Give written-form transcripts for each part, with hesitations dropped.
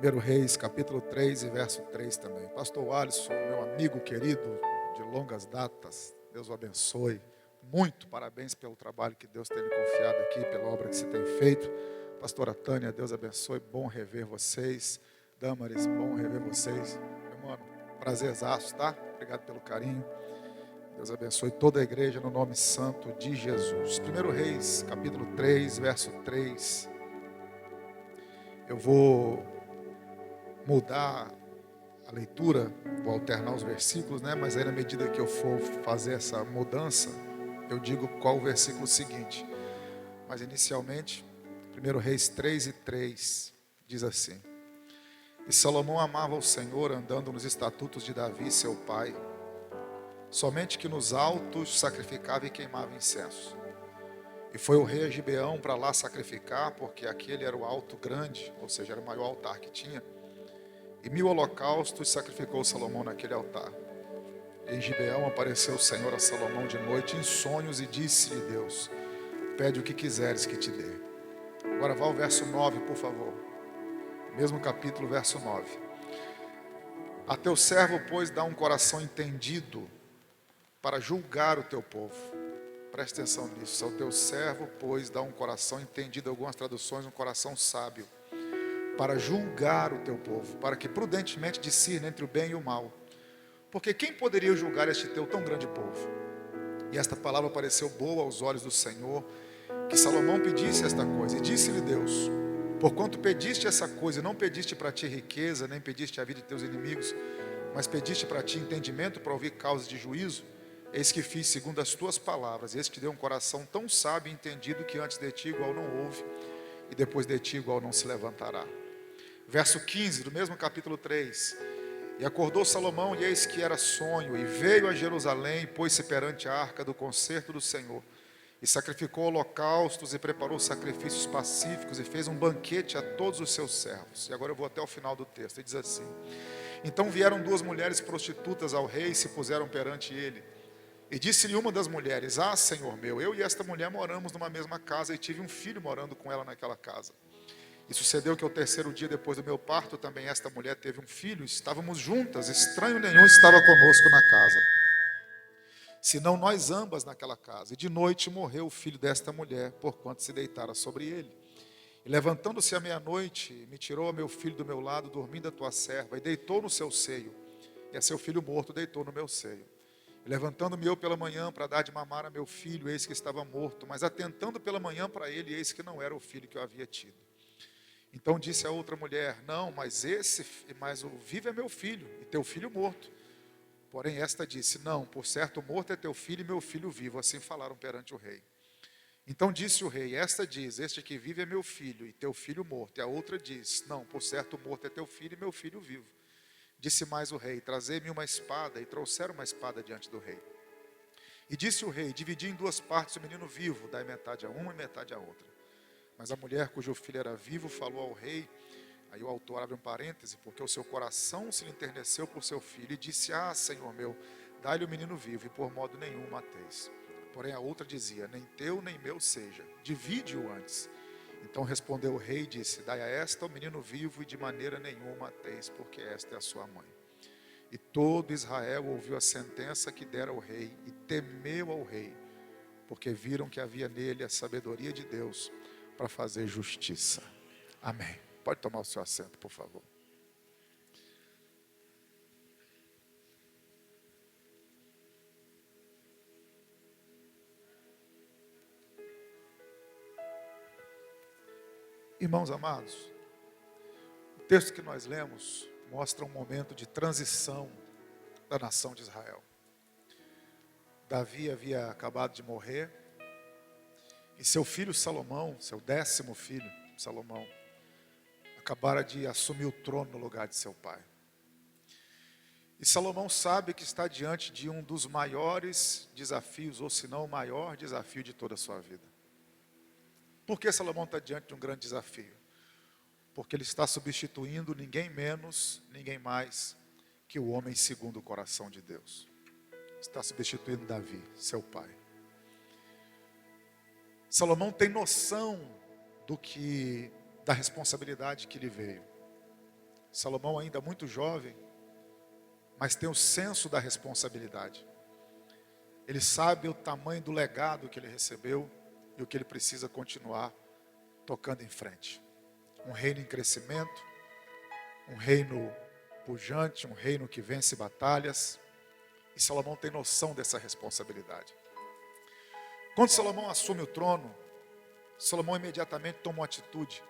1 Reis, capítulo 3 e verso 3 também. Pastor Alisson, meu amigo querido de longas datas, Deus o abençoe. Muito parabéns pelo trabalho que Deus tem me confiado aqui, pela obra que se tem feito. Pastora Tânia, Deus abençoe, bom rever vocês. Damaris, bom rever vocês. Meu mano, prazerzaço, tá? Obrigado pelo carinho. Deus abençoe toda a igreja no nome santo de Jesus. 1 Reis, capítulo 3, verso 3. Eu vou mudar a leitura, vou alternar os versículos, né? Mas aí na medida que eu for fazer essa mudança, eu digo qual o versículo seguinte. Mas inicialmente, 1 Reis 3 e 3 diz assim: E Salomão amava o Senhor andando nos estatutos de Davi, seu pai, somente que nos altos sacrificava e queimava incenso. E foi o rei a Gibeão para lá sacrificar, porque aquele era o alto grande, ou seja, era o maior altar que tinha. E 1000 holocaustos sacrificou Salomão naquele altar. E em Gibeão apareceu o Senhor a Salomão de noite em sonhos e disse-lhe Deus: Pede o que quiseres que te dê. Agora vá ao verso 9, por favor. Mesmo capítulo, verso 9. A teu servo, pois, dá um coração entendido para julgar o teu povo. Preste atenção nisso. Ao teu servo, pois, dá um coração entendido, algumas traduções, um coração sábio, para julgar o teu povo, para que prudentemente discirna entre o bem e o mal. Porque quem poderia julgar este teu tão grande povo? E esta palavra pareceu boa aos olhos do Senhor, que Salomão pedisse esta coisa. E disse-lhe Deus: Porquanto pediste essa coisa, não pediste para ti riqueza, nem pediste a vida de teus inimigos, mas pediste para ti entendimento para ouvir causas de juízo, eis que fiz segundo as tuas palavras, eis que te dei um coração tão sábio e entendido, que antes de ti igual não houve, e depois de ti igual não se levantará. Verso 15, do mesmo capítulo 3. E acordou Salomão, e eis que era sonho, e veio a Jerusalém, e pôs-se perante a arca do concerto do Senhor, e sacrificou holocaustos, e preparou sacrifícios pacíficos, e fez um banquete a todos os seus servos. E agora eu vou até o final do texto, e diz assim: Então vieram 2 mulheres prostitutas ao rei, e se puseram perante ele. E disse-lhe uma das mulheres: Ah, Senhor meu, eu e esta mulher moramos numa mesma casa, e tive um filho morando com ela naquela casa. E sucedeu que ao 3º dia depois do meu parto, também esta mulher teve um filho, estávamos juntas, estranho nenhum estava conosco na casa, senão nós ambas naquela casa. E de noite morreu o filho desta mulher, porquanto se deitara sobre ele. E levantando-se à meia-noite, me tirou a meu filho do meu lado, dormindo a tua serva, e deitou no seu seio, e a seu filho morto deitou no meu seio. E levantando-me eu pela manhã para dar de mamar a meu filho, eis que estava morto, mas atentando pela manhã para ele, eis que não era o filho que eu havia tido. Então disse a outra mulher: Não, mas o vivo é meu filho, e teu filho morto. Porém esta disse: Não, por certo morto é teu filho e meu filho vivo. Assim falaram perante o rei. Então disse o rei: Esta diz: Este que vive é meu filho, e teu filho morto. E a outra diz: Não, por certo morto é teu filho e meu filho vivo. Disse mais o rei: Trazei-me uma espada. E trouxeram uma espada diante do rei. E disse o rei: Dividi em 2 partes o menino vivo, dai metade a uma e metade a outra. Mas a mulher cujo filho era vivo falou ao rei, aí o autor abre um parêntese, porque o seu coração se lhe enterneceu por seu filho, e disse: Ah, Senhor meu, dai-lhe o menino vivo, e por modo nenhum o mateis. Porém a outra dizia: Nem teu nem meu seja, divide-o antes. Então respondeu o rei e disse: Dai a esta o menino vivo, e de maneira nenhuma o mateis, porque esta é a sua mãe. E todo Israel ouviu a sentença que dera o rei, e temeu ao rei, porque viram que havia nele a sabedoria de Deus para fazer justiça. Amém. Pode tomar o seu assento, por favor. Irmãos amados, o texto que nós lemos mostra um momento de transição da nação de Israel. Davi havia acabado de morrer, e seu filho Salomão, seu 10º filho, Salomão, acabara de assumir o trono no lugar de seu pai. E Salomão sabe que está diante de um dos maiores desafios, ou se não o maior desafio de toda a sua vida. Por que Salomão está diante de um grande desafio? Porque ele está substituindo ninguém menos, ninguém mais que o homem segundo o coração de Deus. Está substituindo Davi, seu pai. Salomão tem noção da responsabilidade que lhe veio. Salomão ainda muito jovem, mas tem o senso da responsabilidade. Ele sabe o tamanho do legado que ele recebeu e o que ele precisa continuar tocando em frente. Um reino em crescimento, um reino pujante, um reino que vence batalhas. E Salomão tem noção dessa responsabilidade. Quando Salomão assume o trono, Salomão imediatamente toma uma atitude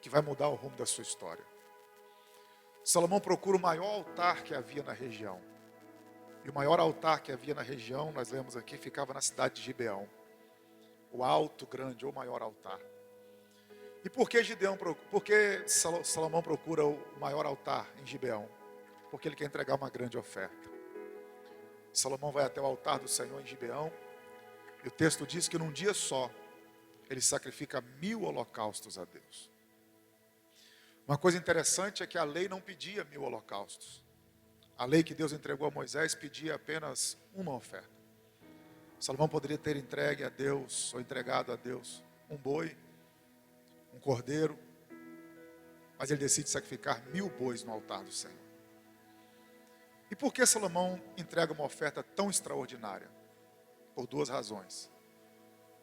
que vai mudar o rumo da sua história. Salomão procura o maior altar que havia na região. E o maior altar que havia na região, nós lemos aqui, ficava na cidade de Gibeão. O alto, grande, ou maior altar. E por que Salomão procura o maior altar em Gibeão? Porque ele quer entregar uma grande oferta. Salomão vai até o altar do Senhor em Gibeão. E o texto diz que num dia só, ele sacrifica 1000 holocaustos a Deus. Uma coisa interessante é que a lei não pedia 1000 holocaustos. A lei que Deus entregou a Moisés pedia apenas uma oferta. Salomão poderia ter entregue a Deus, ou entregado a Deus, um boi, um cordeiro, mas ele decide sacrificar 1000 bois no altar do Senhor. E por que Salomão entrega uma oferta tão extraordinária? Por 2 razões.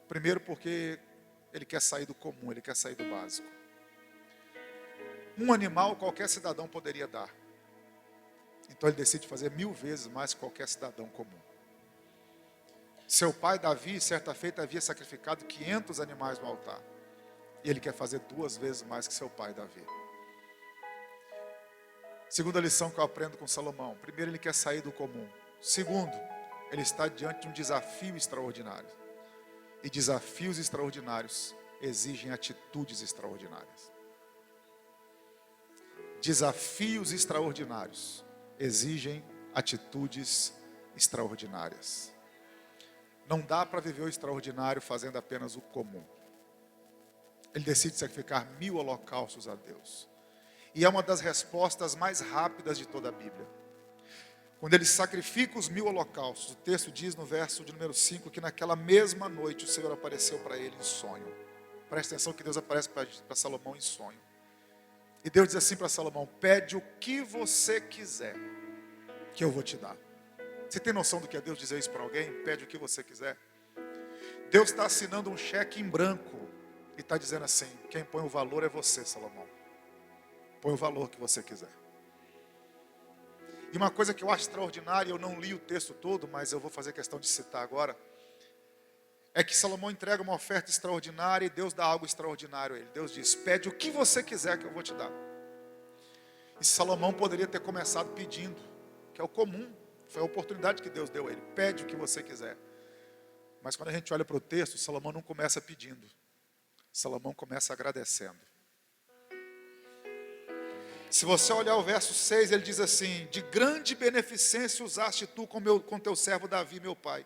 Primeiro, porque ele quer sair do comum, ele quer sair do básico. Um animal qualquer cidadão poderia dar. Então ele decide fazer 1000 vezes mais que qualquer cidadão comum. Seu pai Davi, certa feita, havia sacrificado 500 animais no altar. E ele quer fazer 2 vezes mais que seu pai Davi. Segunda lição que eu aprendo com Salomão. Primeiro, ele quer sair do comum. Segundo, ele está diante de um desafio extraordinário. E desafios extraordinários exigem atitudes extraordinárias. Desafios extraordinários exigem atitudes extraordinárias. Não dá para viver o extraordinário fazendo apenas o comum. Ele decide sacrificar 1000 holocaustos a Deus. E é uma das respostas mais rápidas de toda a Bíblia. Quando ele sacrifica os 1000 holocaustos, o texto diz no verso de número 5 que naquela mesma noite o Senhor apareceu para ele em sonho. Presta atenção que Deus aparece para Salomão em sonho. E Deus diz assim para Salomão: pede o que você quiser, que eu vou te dar. Você tem noção do que é Deus dizer isso para alguém? Pede o que você quiser. Deus está assinando um cheque em branco e está dizendo assim: quem põe o valor é você, Salomão. Põe o valor que você quiser. E uma coisa que eu acho extraordinária, eu não li o texto todo, mas eu vou fazer questão de citar agora, é que Salomão entrega uma oferta extraordinária e Deus dá algo extraordinário a ele. Deus diz: pede o que você quiser que eu vou te dar. E Salomão poderia ter começado pedindo, que é o comum, foi a oportunidade que Deus deu a ele. Pede o que você quiser. Mas quando a gente olha para o texto, Salomão não começa pedindo. Salomão começa agradecendo. Se você olhar o verso 6, ele diz assim: de grande beneficência usaste tu com teu servo Davi, meu pai.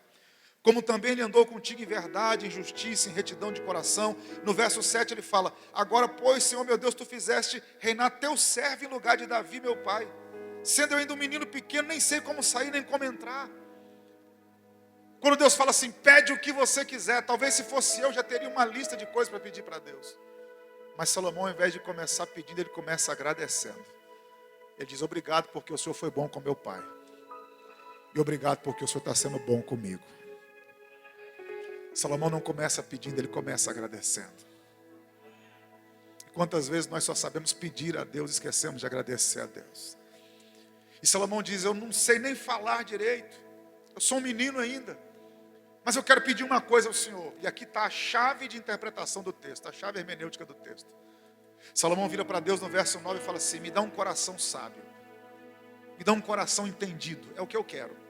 Como também ele andou contigo em verdade, em justiça, em retidão de coração. No verso 7 ele fala: agora, pois, Senhor meu Deus, tu fizeste reinar teu servo em lugar de Davi, meu pai. Sendo eu ainda um menino pequeno, nem sei como sair, nem como entrar. Quando Deus fala assim: pede o que você quiser, talvez se fosse eu, já teria uma lista de coisas para pedir para Deus. Mas Salomão, ao invés de começar pedindo, ele começa agradecendo. Ele diz: obrigado porque o Senhor foi bom com meu pai. E obrigado porque o Senhor está sendo bom comigo. Salomão não começa pedindo, ele começa agradecendo. Quantas vezes nós só sabemos pedir a Deus e esquecemos de agradecer a Deus. E Salomão diz: eu não sei nem falar direito, eu sou um menino ainda, mas eu quero pedir uma coisa ao Senhor. E aqui está a chave de interpretação do texto, a chave hermenêutica do texto. Salomão vira para Deus no verso 9 e fala assim: me dá um coração sábio, me dá um coração entendido, é o que eu quero.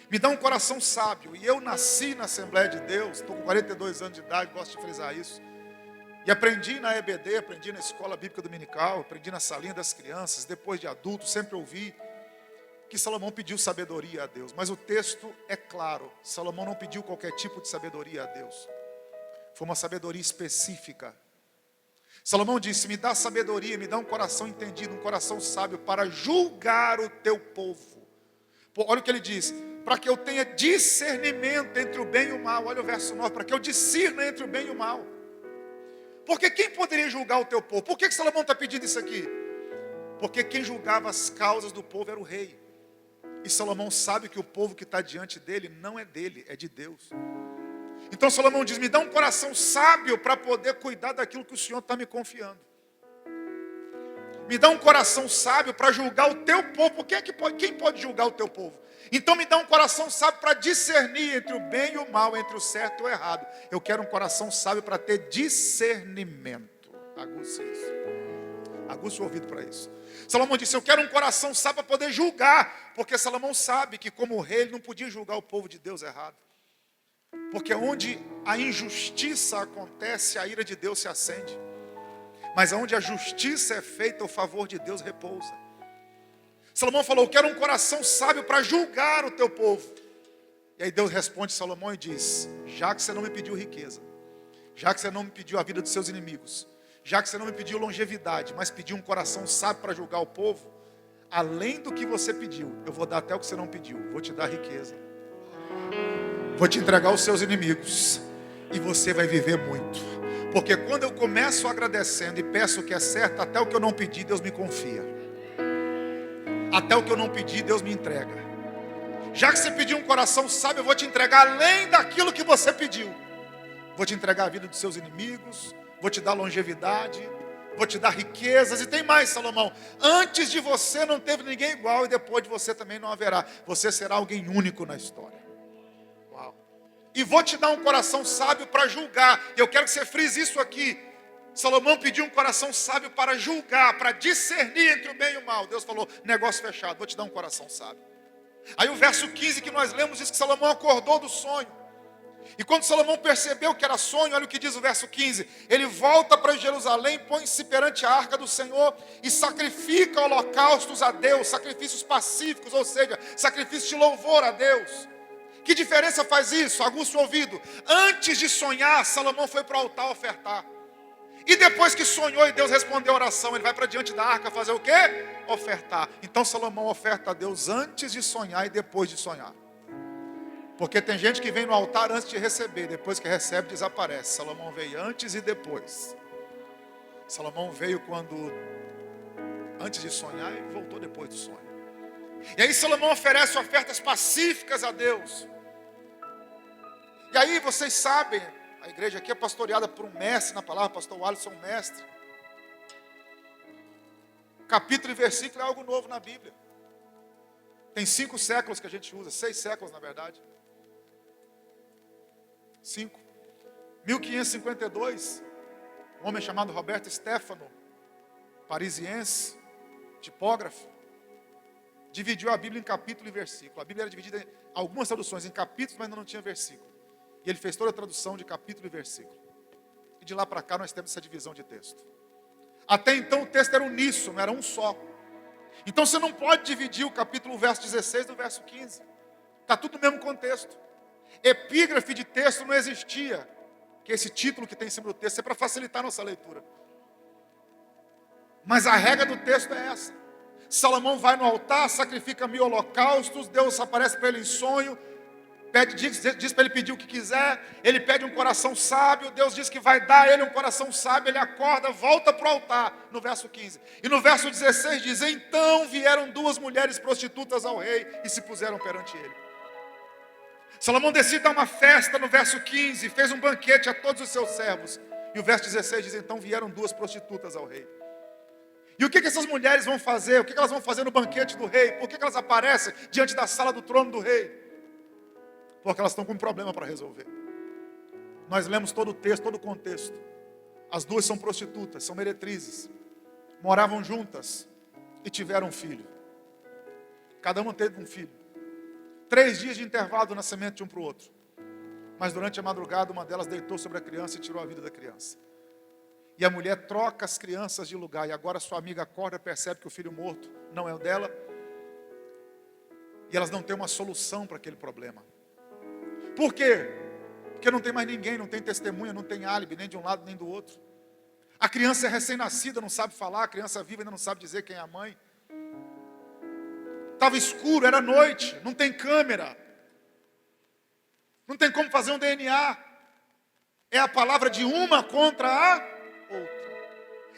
Me dá um coração sábio. E eu nasci na Assembleia de Deus, estou com 42 anos de idade, gosto de frisar isso. E aprendi na EBD, aprendi na Escola Bíblica Dominical, aprendi na salinha das crianças, depois de adulto, sempre ouvi que Salomão pediu sabedoria a Deus. Mas o texto é claro, Salomão não pediu qualquer tipo de sabedoria a Deus. Foi uma sabedoria específica. Salomão disse: me dá sabedoria, me dá um coração entendido, um coração sábio para julgar o teu povo. Pô, olha o que ele diz: para que eu tenha discernimento entre o bem e o mal. Olha o verso 9, para que eu discirna entre o bem e o mal. Porque quem poderia julgar o teu povo? Por que Salomão está pedindo isso aqui? Porque quem julgava as causas do povo era o rei. E Salomão sabe que o povo que está diante dele não é dele, é de Deus. Então Salomão diz, me dá um coração sábio para poder cuidar daquilo que o Senhor está me confiando. Me dá um coração sábio para julgar o teu povo. Quem pode julgar o teu povo? Então me dá um coração sábio para discernir entre o bem e o mal, entre o certo e o errado. Eu quero um coração sábio para ter discernimento. Aguça isso. Aguça o ouvido para isso. Salomão disse, eu quero um coração sábio para poder julgar. Porque Salomão sabe que como rei ele não podia julgar o povo de Deus errado. Porque onde a injustiça acontece, a ira de Deus se acende. Mas onde a justiça é feita, o favor de Deus repousa. Salomão falou, eu quero um coração sábio para julgar o teu povo. E aí Deus responde a Salomão e diz, já que você não me pediu riqueza, já que você não me pediu a vida dos seus inimigos, já que você não me pediu longevidade, mas pediu um coração sábio para julgar o povo, além do que você pediu, eu vou dar até o que você não pediu, vou te dar riqueza. Vou te entregar os seus inimigos e você vai viver muito. Porque quando eu começo agradecendo e peço o que é certo, até o que eu não pedi, Deus me confia. Até o que eu não pedi, Deus me entrega. Já que você pediu um coração sábio, eu vou te entregar além daquilo que você pediu. Vou te entregar a vida dos seus inimigos, vou te dar longevidade, vou te dar riquezas. E tem mais, Salomão. Antes de você não teve ninguém igual e depois de você também não haverá. Você será alguém único na história. E vou te dar um coração sábio para julgar. E eu quero que você frise isso aqui. Salomão pediu um coração sábio para julgar, para discernir entre o bem e o mal. Deus falou, negócio fechado, vou te dar um coração sábio. Aí o verso 15 que nós lemos diz que Salomão acordou do sonho. E quando Salomão percebeu que era sonho, olha o que diz o verso 15. Ele volta para Jerusalém, põe-se perante a arca do Senhor e sacrifica holocaustos a Deus, sacrifícios pacíficos, ou seja, sacrifícios de louvor a Deus. Que diferença faz isso? Aguça o ouvido. Antes de sonhar, Salomão foi para o altar ofertar. E depois que sonhou e Deus respondeu a oração, ele vai para diante da arca fazer o quê? Ofertar. Então Salomão oferta a Deus antes de sonhar e depois de sonhar. Porque tem gente que vem no altar antes de receber, depois que recebe desaparece. Salomão veio antes e depois. Salomão veio antes de sonhar e voltou depois do sonho. E aí Salomão oferece ofertas pacíficas a Deus. E aí vocês sabem, a igreja aqui é pastoreada por um mestre na palavra, pastor Alisson, mestre. Capítulo e versículo é algo novo na Bíblia. Tem 5 séculos que a gente usa, 6 séculos na verdade. 5. 1552, um homem chamado Roberto Stefano, parisiense, tipógrafo, dividiu a Bíblia em capítulo e versículo. A Bíblia era dividida em algumas traduções em capítulos, mas ainda não tinha versículo. E ele fez toda a tradução de capítulo e versículo. E de lá para cá nós temos essa divisão de texto. Até então o texto era uníssono, era um só. Então você não pode dividir o capítulo, o verso 16 do verso 15. Está tudo no mesmo contexto. Epígrafe de texto não existia. Que é esse título que tem em cima do texto, é para facilitar a nossa leitura. Mas a regra do texto é essa. Salomão vai no altar, sacrifica 1000 holocaustos, Deus aparece para ele em sonho, diz para ele pedir o que quiser, ele pede um coração sábio, Deus diz que vai dar a ele um coração sábio, ele acorda, volta para o altar, no verso 15. E no verso 16 diz, então vieram 2 mulheres prostitutas ao rei e se puseram perante ele. Salomão decide dar uma festa no verso 15, fez um banquete a todos os seus servos. E o verso 16 diz, então vieram 2 prostitutas ao rei. E o que essas mulheres vão fazer? O que elas vão fazer no banquete do rei? Por que elas aparecem diante da sala do trono do rei? Porque elas estão com um problema para resolver. Nós lemos todo o texto, todo o contexto. As 2 são prostitutas, são meretrizes. Moravam juntas e tiveram um filho. Cada uma teve um filho. 3 dias de intervalo do nascimento de um para o outro. Mas durante a madrugada uma delas deitou sobre a criança e tirou a vida da criança. E a mulher troca as crianças de lugar. E agora sua amiga acorda e percebe que o filho morto não é o dela. E elas não têm uma solução para aquele problema. Por quê? Porque não tem mais ninguém, não tem testemunha, não tem álibi, nem de um lado nem do outro. A criança é recém-nascida, não sabe falar. A criança viva ainda não sabe dizer quem é a mãe. Estava escuro, era noite, não tem câmera. Não tem como fazer um DNA. É a palavra de uma contra a outra.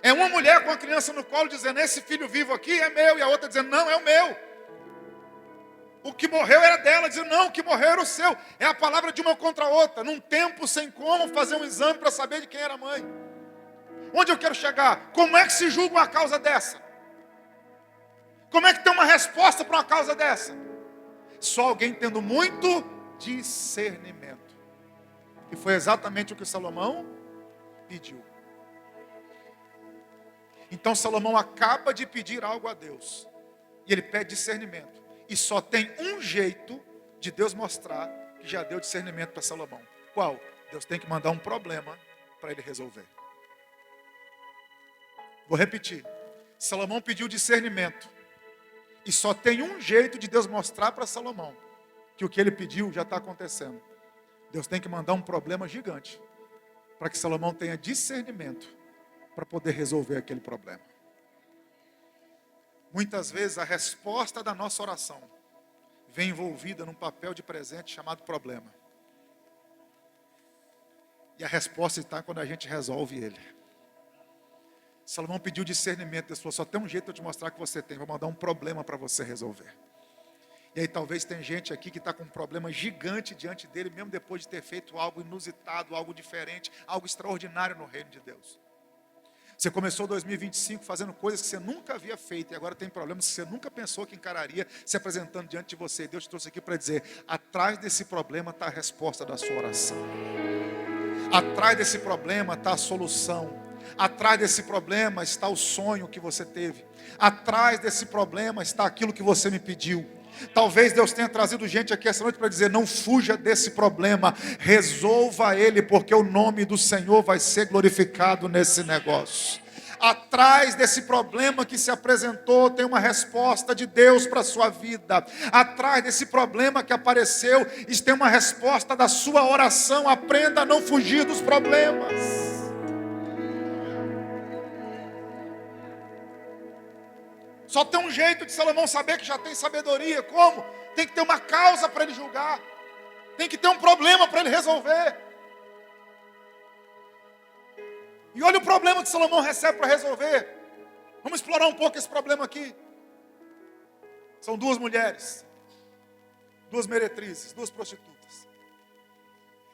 É uma mulher com a criança no colo dizendo, esse filho vivo aqui é meu. E a outra dizendo, não, é o meu. O que morreu era dela, dizendo, não, o que morreu era o seu. É a palavra de uma contra a outra. Num tempo sem como fazer um exame para saber de quem era a mãe. Onde eu quero chegar? Como é que se julga uma causa dessa? Como é que tem uma resposta para uma causa dessa? Só alguém tendo muito discernimento. E foi exatamente o que Salomão pediu. Então Salomão acaba de pedir algo a Deus. E ele pede discernimento. E só tem um jeito de Deus mostrar que já deu discernimento para Salomão. Qual? Deus tem que mandar um problema para ele resolver. Vou repetir. Salomão pediu discernimento. E só tem um jeito de Deus mostrar para Salomão que o que ele pediu já está acontecendo. Deus tem que mandar um problema gigante para que Salomão tenha discernimento para poder resolver aquele problema. Muitas vezes a resposta da nossa oração vem envolvida num papel de presente chamado problema. E a resposta está quando a gente resolve ele. Salomão pediu discernimento. Deus falou, só tem um jeito de eu te mostrar que você tem. Vou mandar um problema para você resolver. E aí talvez tem gente aqui que está com um problema gigante diante dele, mesmo depois de ter feito algo inusitado, algo diferente, algo extraordinário no reino de Deus. Você começou 2025 fazendo coisas que você nunca havia feito. E agora tem problemas que você nunca pensou que encararia se apresentando diante de você. Deus te trouxe aqui para dizer, atrás desse problema está a resposta da sua oração. Atrás desse problema está a solução. Atrás desse problema está o sonho que você teve. Atrás desse problema está aquilo que você me pediu. Talvez Deus tenha trazido gente aqui essa noite para dizer, não fuja desse problema, resolva ele, porque o nome do Senhor vai ser glorificado nesse negócio. Atrás desse problema que se apresentou, tem uma resposta de Deus para a sua vida. Atrás desse problema que apareceu, tem uma resposta da sua oração. Aprenda a não fugir dos problemas. Só tem um jeito de Salomão saber que já tem sabedoria. Como? Tem que ter uma causa para ele julgar. Tem que ter um problema para ele resolver. E olha o problema que Salomão recebe para resolver. Vamos explorar um pouco esse problema aqui. São duas mulheres. Duas meretrizes, duas prostitutas.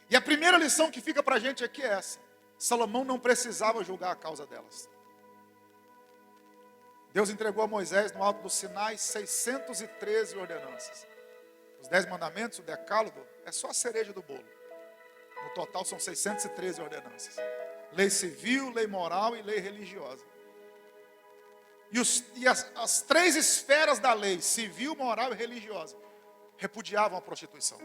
E a primeira lição que fica para a gente aqui é essa. Salomão não precisava julgar a causa delas. Deus entregou a Moisés no alto do Sinai 613 ordenanças. Os 10 mandamentos, o decálogo, é só a cereja do bolo. No total são 613 ordenanças. Lei civil, lei moral e lei religiosa. E as 3 esferas da lei, civil, moral e religiosa, repudiavam a prostituição.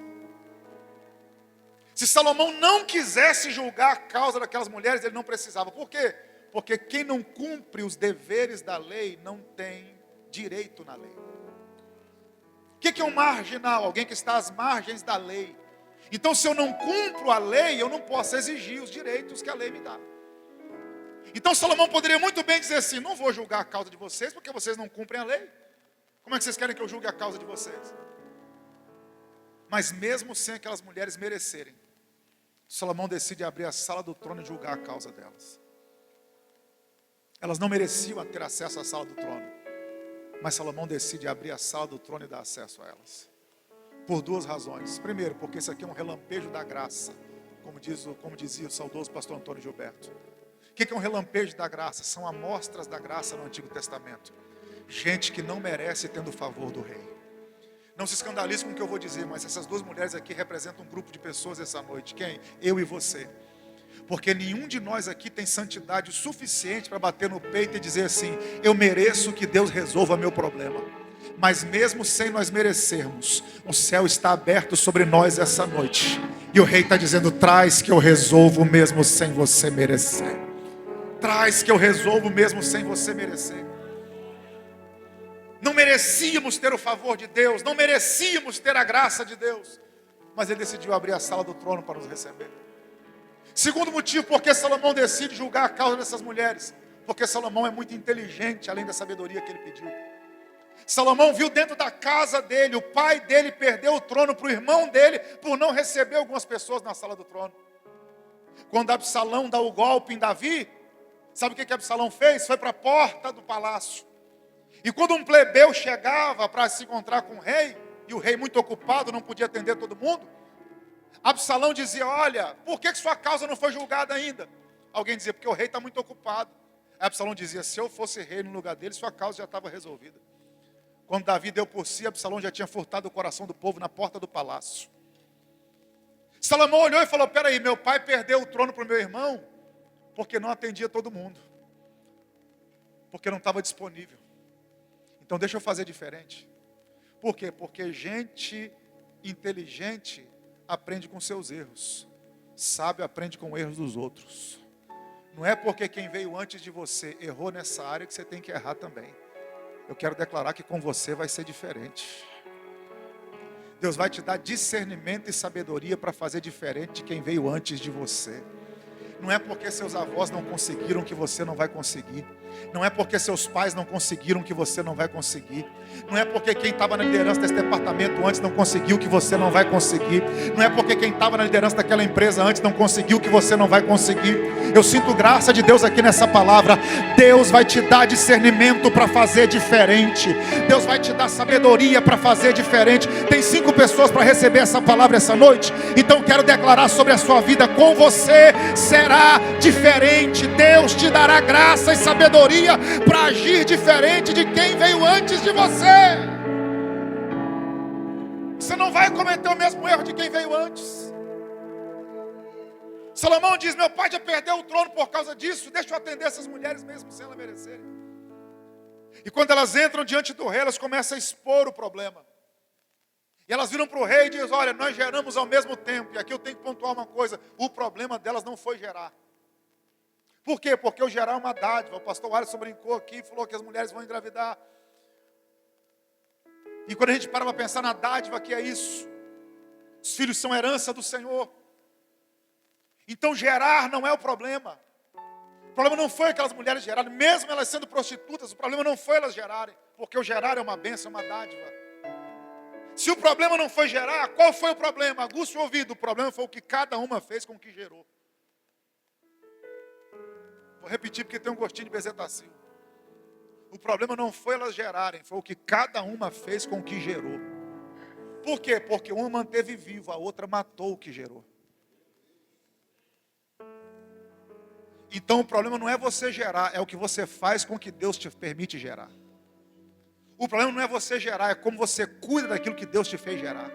Se Salomão não quisesse julgar a causa daquelas mulheres, ele não precisava. Por quê? Porque quem não cumpre os deveres da lei não tem direito na lei. O que é um marginal? Alguém que está às margens da lei. Então, se eu não cumpro a lei, eu não posso exigir os direitos que a lei me dá. Então, Salomão poderia muito bem dizer assim, não vou julgar a causa de vocês, porque vocês não cumprem a lei. Como é que vocês querem que eu julgue a causa de vocês? Mas mesmo sem aquelas mulheres merecerem, Salomão decide abrir a sala do trono e julgar a causa delas. Elas não mereciam ter acesso à sala do trono. Mas Salomão decide abrir a sala do trono e dar acesso a elas. Por 2 razões. Primeiro, porque isso aqui é um relampejo da graça. Como dizia o saudoso pastor Antônio Gilberto. O que é um relampejo da graça? São amostras da graça no Antigo Testamento. Gente que não merece tendo o favor do rei. Não se escandalize com o que eu vou dizer, mas essas 2 mulheres aqui representam um grupo de pessoas essa noite. Quem? Eu e você. Porque nenhum de nós aqui tem santidade o suficiente para bater no peito e dizer assim, eu mereço que Deus resolva meu problema. Mas mesmo sem nós merecermos, o céu está aberto sobre nós essa noite. E o rei está dizendo, traz que eu resolvo mesmo sem você merecer. Traz que eu resolvo mesmo sem você merecer. Não merecíamos ter o favor de Deus, não merecíamos ter a graça de Deus. Mas ele decidiu abrir a sala do trono para nos receber. Segundo motivo, porque Salomão decide julgar a causa dessas mulheres. Porque Salomão é muito inteligente, além da sabedoria que ele pediu. Salomão viu dentro da casa dele, o pai dele perdeu o trono para o irmão dele, por não receber algumas pessoas na sala do trono. Quando Absalão dá o golpe em Davi, Sabe o que Absalão fez? Foi para a porta do palácio. E quando um plebeu chegava para se encontrar com o rei, e o rei muito ocupado, não podia atender todo mundo, Absalão dizia: olha, por que sua causa não foi julgada ainda? Alguém dizia: porque o rei está muito ocupado. Aí Absalão dizia: se eu fosse rei no lugar dele, sua causa já estava resolvida. Quando Davi deu por si, Absalão já tinha furtado o coração do povo na porta do palácio. Salomão olhou e falou: peraí, meu pai perdeu o trono para o meu irmão, porque não atendia todo mundo, porque não estava disponível. Então deixa eu fazer diferente. Por quê? Porque gente inteligente aprende com seus erros, sábio aprende com erros dos outros. Não é porque quem veio antes de você errou nessa área que você tem que errar também. Eu quero declarar que com você vai ser diferente. Deus vai te dar discernimento e sabedoria para fazer diferente de quem veio antes de você. Não é porque seus avós não conseguiram que você não vai conseguir. Não é porque seus pais não conseguiram que você não vai conseguir. Não é porque quem estava na liderança desse departamento antes não conseguiu que você não vai conseguir. Não é porque quem estava na liderança daquela empresa antes não conseguiu que você não vai conseguir. Eu sinto graça de Deus aqui nessa palavra. Deus vai te dar discernimento para fazer diferente. Deus vai te dar sabedoria para fazer diferente. Tem 5 pessoas para receber essa palavra essa noite. Então quero declarar sobre a sua vida: com você será diferente. Deus te dará graça e sabedoria para agir diferente de quem veio antes de você. Você não vai cometer o mesmo erro de quem veio antes. Salomão diz: meu pai já perdeu o trono por causa disso, deixa eu atender essas mulheres mesmo sem elas merecerem. E quando elas entram diante do rei, elas começam a expor o problema. E elas viram para o rei e dizem: olha, nós geramos ao mesmo tempo. E aqui eu tenho que pontuar uma coisa: o problema delas não foi gerar. Por quê? Porque o gerar é uma dádiva. O pastor Alisson brincou aqui e falou que as mulheres vão engravidar. E quando a gente para pensar na dádiva, que é isso: os filhos são herança do Senhor. Então gerar não é o problema. O problema não foi aquelas mulheres gerarem, mesmo elas sendo prostitutas. O problema não foi elas gerarem, porque o gerar é uma bênção, é uma dádiva. Se o problema não foi gerar, qual foi o problema? Aguça o ouvido: o problema foi o que cada uma fez com o que gerou. Vou repetir porque tem um gostinho de bezetacil. O problema não foi elas gerarem, foi o que cada uma fez com o que gerou. Por quê? Porque uma manteve vivo, a outra matou o que gerou. Então o problema não é você gerar, é o que você faz com o que Deus te permite gerar. O problema não é você gerar, é como você cuida daquilo que Deus te fez gerar.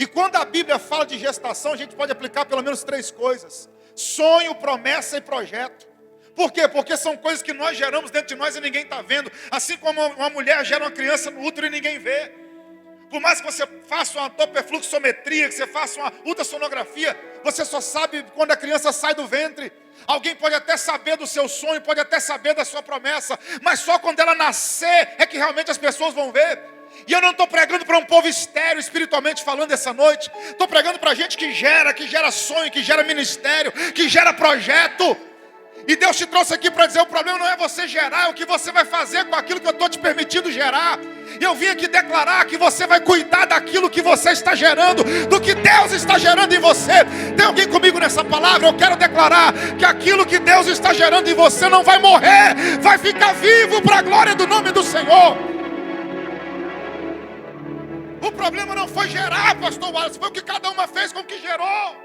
E quando a Bíblia fala de gestação, a gente pode aplicar pelo menos 3 coisas: sonho, promessa e projeto. Por quê? Porque são coisas que nós geramos dentro de nós e ninguém está vendo. Assim como uma mulher gera uma criança no útero e ninguém vê. Por mais que você faça uma dopplerfluxometria, que você faça uma ultrassonografia, você só sabe quando a criança sai do ventre. Alguém pode até saber do seu sonho, pode até saber da sua promessa, mas só quando ela nascer é que realmente as pessoas vão ver. E eu não estou pregando para um povo estéril, espiritualmente falando, essa noite. Estou pregando para gente que gera sonho, que gera ministério, que gera projeto. E Deus te trouxe aqui para dizer: o problema não é você gerar, é o que você vai fazer com aquilo que eu estou te permitindo gerar. E eu vim aqui declarar que você vai cuidar daquilo que você está gerando, do que Deus está gerando em você. Tem alguém comigo nessa palavra? Eu quero declarar que aquilo que Deus está gerando em você não vai morrer, vai ficar vivo para a glória do nome do Senhor. O problema não foi gerar, pastor Wallace, foi o que cada uma fez com o que gerou.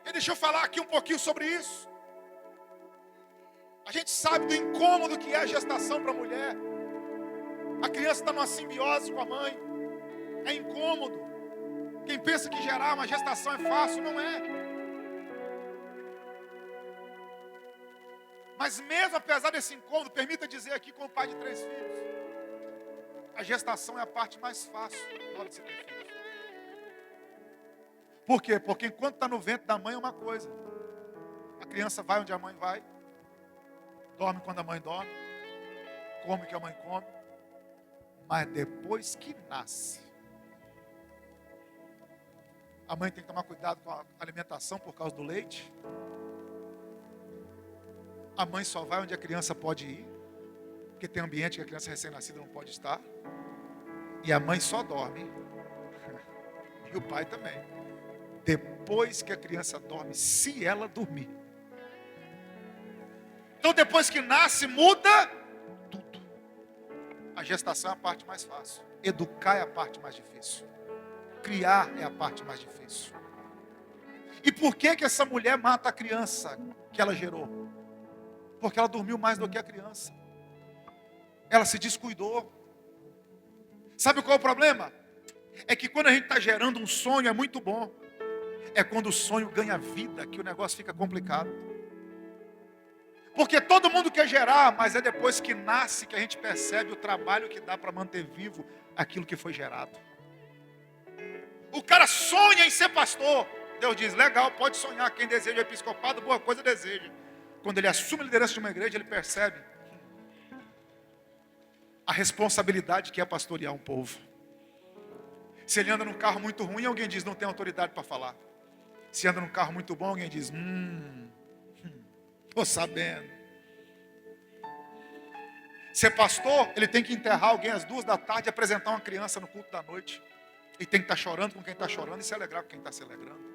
E deixa eu falar aqui um pouquinho sobre isso. A gente sabe do incômodo que é a gestação para a mulher. A criança está numa simbiose com a mãe. É incômodo. Quem pensa que gerar uma gestação é fácil, não é. Mas mesmo apesar desse incômodo, permita dizer aqui, como pai de 3 filhos, a gestação é a parte mais fácil na hora de você ter filhos. Por quê? Porque enquanto está no ventre da mãe é uma coisa. A criança vai onde a mãe vai, dorme quando a mãe dorme, come o que a mãe come. Mas depois que nasce, a mãe tem que tomar cuidado com a alimentação por causa do leite. A mãe só vai onde a criança pode ir, porque tem ambiente que a criança recém-nascida não pode estar. E a mãe só dorme, e o pai também. depois que a criança dorme, se ela dormir. Então depois que nasce, muda tudo. A gestação é a parte mais fácil. Educar é a parte mais difícil. Criar é a parte mais difícil. E por que que essa mulher mata a criança que ela gerou? Porque ela dormiu mais do que a criança. Ela se descuidou. Sabe qual é o problema? É que quando a gente está gerando um sonho é muito bom. É quando o sonho ganha vida que o negócio fica complicado. Porque todo mundo quer gerar, mas é depois que nasce que a gente percebe o trabalho que dá para manter vivo aquilo que foi gerado. O cara sonha em ser pastor. Deus diz, legal, pode sonhar. Quem deseja episcopado, boa coisa deseja. Quando ele assume a liderança de uma igreja, ele percebe a responsabilidade que é pastorear um povo. Se ele anda num carro muito ruim, alguém diz, não tem autoridade para falar. Se anda num carro muito bom, alguém diz, estou sabendo. Ser pastor, ele tem que enterrar alguém às 2 da tarde e apresentar uma criança no culto da noite. Ele tem que estar chorando com quem está chorando e se alegrar com quem está se alegrando.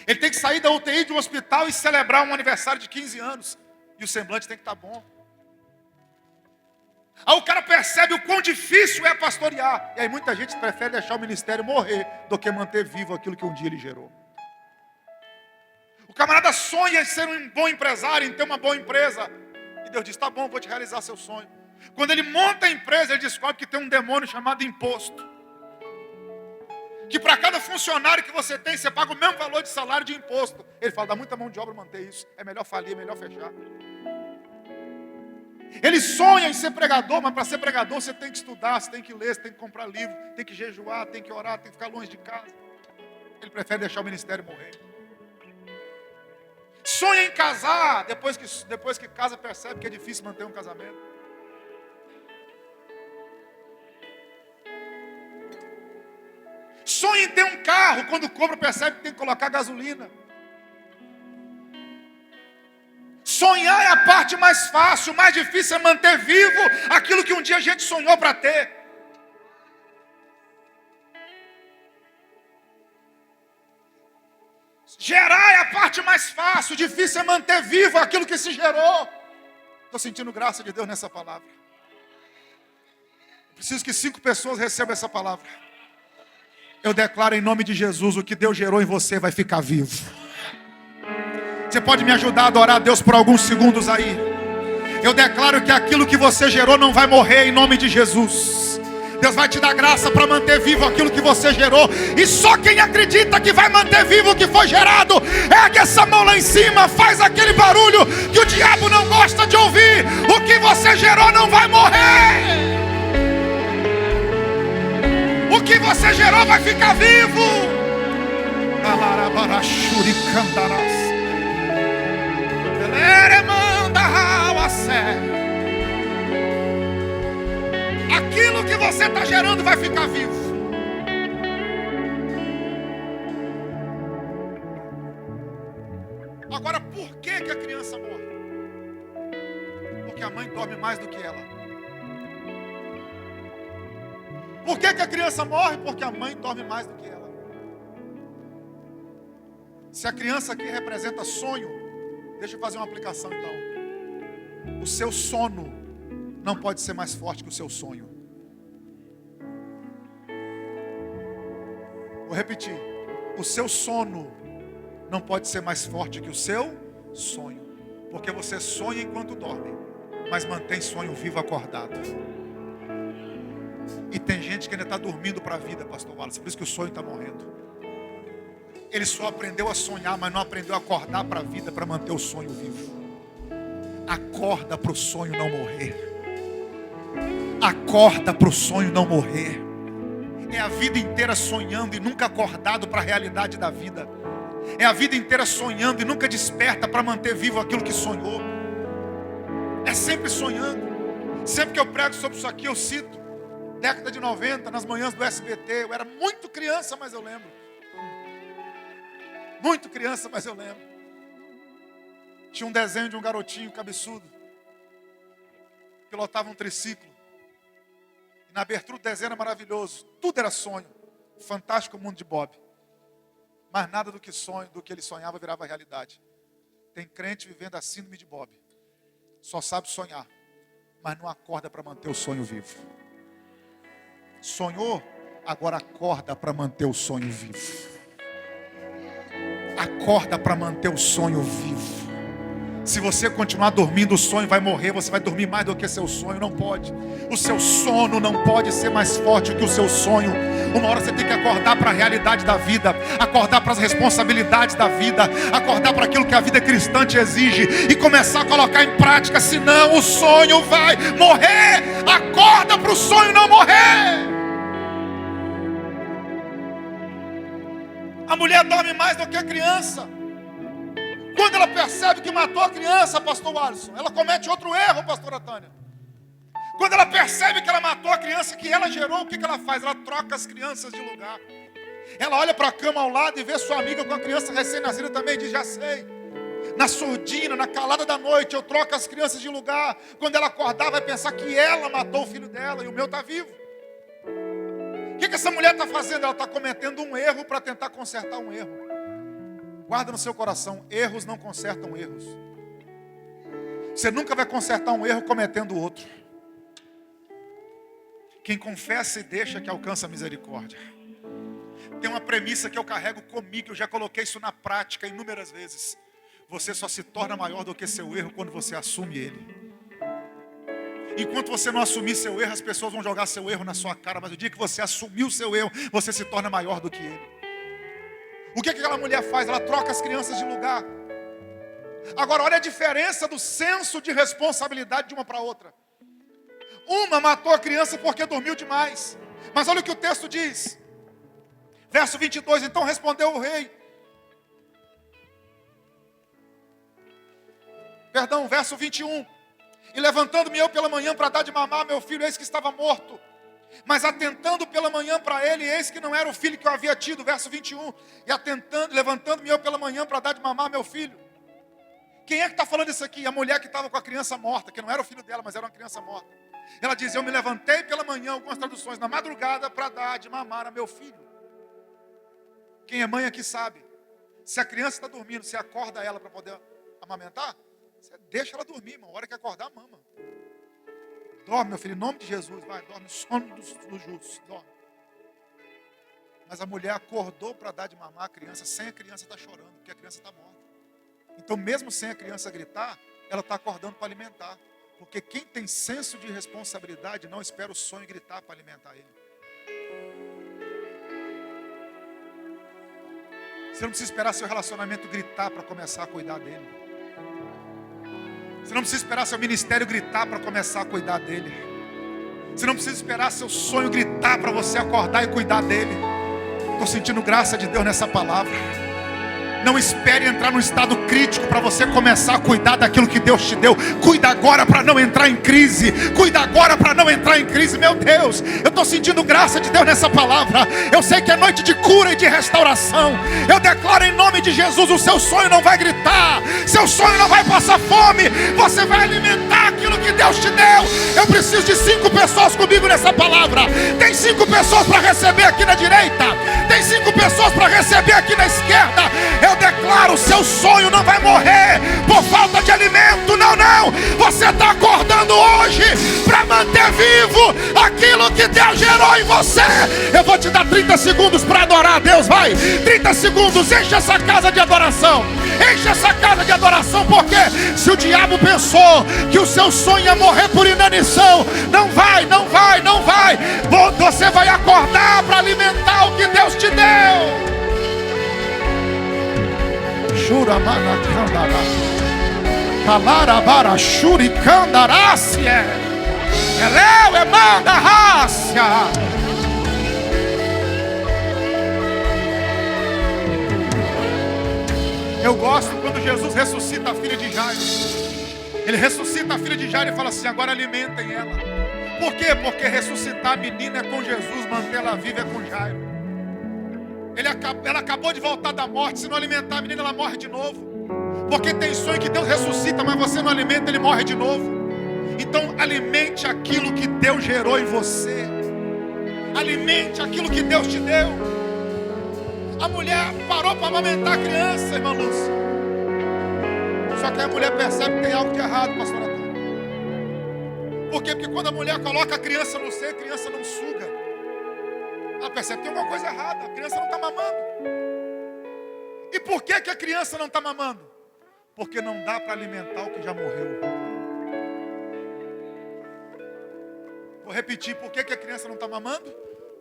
Ele tem que sair da UTI de um hospital e celebrar um aniversário de 15 anos. E o semblante tem que estar bom. Aí o cara percebe o quão difícil é pastorear. E aí muita gente prefere deixar o ministério morrer do que manter vivo aquilo que um dia ele gerou. O camarada sonha em ser um bom empresário, em ter uma boa empresa. E Deus diz, tá bom, vou te realizar seu sonho. Quando ele monta a empresa, ele descobre que tem um demônio chamado imposto. Que para cada funcionário que você tem, você paga o mesmo valor de salário de imposto. Ele fala, dá muita mão de obra manter isso. É melhor falir, é melhor fechar. Ele sonha em ser pregador, mas para ser pregador você tem que estudar, você tem que ler, você tem que comprar livro, tem que jejuar, tem que orar, tem que ficar longe de casa. Ele prefere deixar o ministério morrer. Sonha em casar, depois que casa percebe que é difícil manter um casamento. Sonha em ter um carro, quando compra percebe que tem que colocar gasolina. Sonhar é a parte mais fácil, o mais difícil é manter vivo aquilo que um dia a gente sonhou para ter. Gerar é a parte mais fácil, o difícil é manter vivo aquilo que se gerou. Estou sentindo graça de Deus nessa palavra. Preciso que 5 pessoas recebam essa palavra. Eu declaro em nome de Jesus, o que Deus gerou em você vai ficar vivo. Você pode me ajudar a adorar a Deus por alguns segundos aí? Eu declaro que aquilo que você gerou não vai morrer em nome de Jesus. Deus vai te dar graça para manter vivo aquilo que você gerou. E só quem acredita que vai manter vivo o que foi gerado, ergue essa mão lá em cima, faz aquele barulho que o diabo não gosta de ouvir. O que você gerou não vai morrer. O que você gerou vai ficar vivo. Aquilo que você está gerando vai ficar vivo. Agora, por que a criança morre? Porque a mãe dorme mais do que ela. Por que a criança morre? Porque a mãe dorme mais do que ela. Se a criança aqui representa sonho, deixa eu fazer uma aplicação então. O seu sono não pode ser mais forte que o seu sonho. Vou repetir. O seu sono não pode ser mais forte que o seu sonho. Porque você sonha enquanto dorme, mas mantém sonho vivo acordado. E tem gente que ainda está dormindo para a vida, pastor Wallace. Por isso que o sonho está morrendo. Ele só aprendeu a sonhar, mas não aprendeu a acordar para a vida para manter o sonho vivo. Acorda para o sonho não morrer. Acorda para o sonho não morrer. É a vida inteira sonhando e nunca acordado para a realidade da vida. É a vida inteira sonhando e nunca desperta para manter vivo aquilo que sonhou. É sempre sonhando. Sempre que eu prego sobre isso aqui eu cito década de 90, nas manhãs do SBT. Eu era muito criança, mas eu lembro. Muito criança, mas eu lembro. Tinha um desenho de um garotinho cabeçudo. Pilotava um triciclo. E na abertura do desenho era maravilhoso. Tudo era sonho. Fantástico mundo de Bob. Mas nada do que ele sonhava virava realidade. Tem crente vivendo a síndrome de Bob. Só sabe sonhar, mas não acorda para manter o sonho vivo. Sonhou, agora acorda para manter o sonho vivo. Acorda para manter o sonho vivo. Se você continuar dormindo, o sonho vai morrer. Você vai dormir mais do que seu sonho. Não pode. O seu sono não pode ser mais forte que o seu sonho. Uma hora você tem que acordar para a realidade da vida. Acordar para as responsabilidades da vida. Acordar para aquilo que a vida cristã te exige. E começar a colocar em prática. Senão o sonho vai morrer. Acorda para o sonho não morrer. A mulher dorme mais do que a criança. Quando ela percebe que matou a criança, pastor Alisson, ela comete outro erro, pastora Tânia. Quando ela percebe que ela matou a criança que ela gerou, o que ela faz? Ela troca as crianças de lugar. Ela olha para a cama ao lado e vê sua amiga com a criança recém-nascida também e diz, já sei. Na surdina, na calada da noite, eu troco as crianças de lugar. Quando ela acordar, vai pensar que ela matou o filho dela e o meu está vivo. O que essa mulher está fazendo? Ela está cometendo um erro para tentar consertar um erro. Guarda no seu coração, erros não consertam erros. Você nunca vai consertar um erro cometendo outro. Quem confessa e deixa que alcança a misericórdia. Tem uma premissa que eu carrego comigo, eu já coloquei isso na prática inúmeras vezes. Você só se torna maior do que seu erro quando você assume ele. Enquanto você não assumir seu erro, as pessoas vão jogar seu erro na sua cara. Mas o dia que você assumiu o seu erro, você se torna maior do que ele. O que aquela mulher faz? Ela troca as crianças de lugar. Agora olha a diferença do senso de responsabilidade de uma para outra. Uma matou a criança porque dormiu demais. Mas olha o que o texto diz. Verso 22, então respondeu o rei. Perdão, verso 21. E levantando-me eu pela manhã para dar de mamar meu filho, eis que estava morto. Mas atentando pela manhã para ele, eis que não era o filho que eu havia tido. Verso 21. E levantando-me eu pela manhã para dar de mamar meu filho. Quem é que está falando isso aqui? A mulher que estava com a criança morta, que não era o filho dela, mas era uma criança morta. Ela diz, eu me levantei pela manhã, algumas traduções, na madrugada, para dar de mamar a meu filho. Quem é mãe aqui sabe. Se a criança está dormindo, você acorda ela para poder amamentar, você deixa ela dormir, irmão. A hora que acordar, mama. Dorme, meu filho, em nome de Jesus, vai, dorme, sono dos justos, dorme. Mas a mulher acordou para dar de mamar a criança, sem a criança estar chorando, porque a criança está morta. Então, mesmo sem a criança gritar, ela está acordando para alimentar. Porque quem tem senso de responsabilidade não espera o sonho gritar para alimentar ele. Você não precisa esperar seu relacionamento gritar para começar a cuidar dele. Você não precisa esperar seu ministério gritar para começar a cuidar dele. Você não precisa esperar seu sonho gritar para você acordar e cuidar dele. Estou sentindo graça de Deus nessa palavra. Não espere entrar num estado crítico para você começar a cuidar daquilo que Deus te deu. Cuida agora para não entrar em crise. Cuida agora para não entrar em crise. Meu Deus, eu estou sentindo graça de Deus nessa palavra. Eu sei que é noite de cura e de restauração. Eu declaro em nome de Jesus, o seu sonho não vai gritar. Seu sonho não vai passar fome. Você vai alimentar aquilo que Deus te deu. Eu preciso de 5 pessoas comigo nessa palavra. Tem 5 pessoas para receber aqui na direita. Tem 5 pessoas para receber aqui na esquerda. Eu declaro, seu sonho não vai morrer por falta de alimento. Não, não. Você está acordando hoje para manter vivo aquilo que Deus gerou em você. Eu vou te dar 30 segundos para adorar a Deus. Vai, 30 segundos, enche essa casa de adoração. Enche essa casa de adoração, porque se o diabo pensou que o seu sonho ia morrer por inanição, não vai, não vai, não vai. Você vai acordar para alimentar o que Deus te deu. Shuramana Kandara Kalarabara Shurikandarácia Eleu Emanda Rácia. Eu gosto quando Jesus ressuscita a filha de Jairo. Ele ressuscita a filha de Jairo e fala assim, agora alimentem ela. Por quê? Porque ressuscitar a menina é com Jesus, mantê-la viva é com Jairo. Ela acabou de voltar da morte. Se não alimentar a menina, ela morre de novo. Porque tem sonho que Deus ressuscita, mas você não alimenta, ele morre de novo. Então alimente aquilo que Deus gerou em você. Alimente aquilo que Deus te deu. A mulher parou para amamentar a criança, irmã Lúcia. Só que a mulher percebe que tem algo de errado, pastor Antônio. Por quê? Porque quando a mulher coloca a criança no seio, a criança não suga. Ela percebe que tem alguma coisa errada, a criança não está mamando. E por que a criança não está mamando? Porque não dá para alimentar o que já morreu. Vou repetir, por que a criança não está mamando?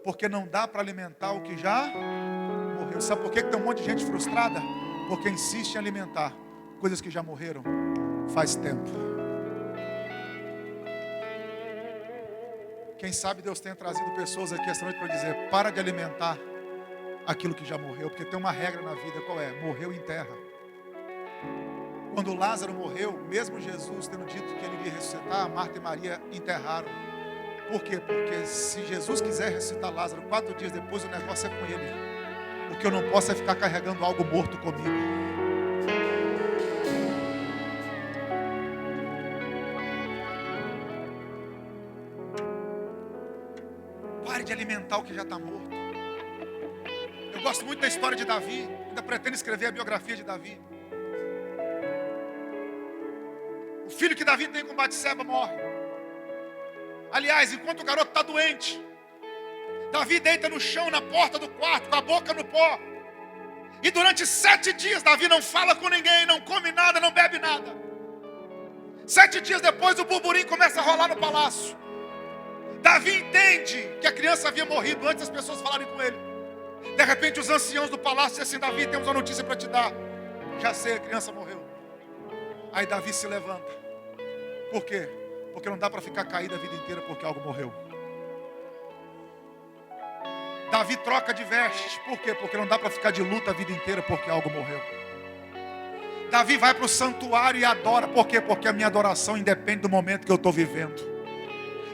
Porque não dá para alimentar o que já morreu. Sabe por que tem um monte de gente frustrada? Porque insiste em alimentar coisas que já morreram faz tempo. Quem sabe Deus tenha trazido pessoas aqui esta noite para dizer: para de alimentar aquilo que já morreu. Porque tem uma regra na vida, qual é? Morreu em terra. Quando Lázaro morreu, mesmo Jesus tendo dito que ele iria ressuscitar, Marta e Maria enterraram. Por quê? Porque se Jesus quiser ressuscitar Lázaro 4 dias depois, o negócio é com ele. O que eu não posso é ficar carregando algo morto comigo. Pare de alimentar o que já está morto. Eu gosto muito da história de Davi. Ainda pretendo escrever a biografia de Davi. O filho que Davi tem com Batseba morre. Aliás, enquanto o garoto está doente, Davi deita no chão, na porta do quarto, com a boca no pó. E durante 7 dias, Davi não fala com ninguém, não come nada, não bebe nada. 7 dias depois, o burburinho começa a rolar no palácio. Davi entende que a criança havia morrido antes das pessoas falarem com ele. De repente, os anciãos do palácio dizem assim: Davi, temos uma notícia para te dar. Já sei, a criança morreu. Aí Davi se levanta. Por quê? Porque não dá para ficar caído a vida inteira porque algo morreu. Davi troca de vestes. Por quê? Porque não dá para ficar de luta a vida inteira porque algo morreu. Davi vai para o santuário e adora. Por quê? Porque a minha adoração independe do momento que eu estou vivendo.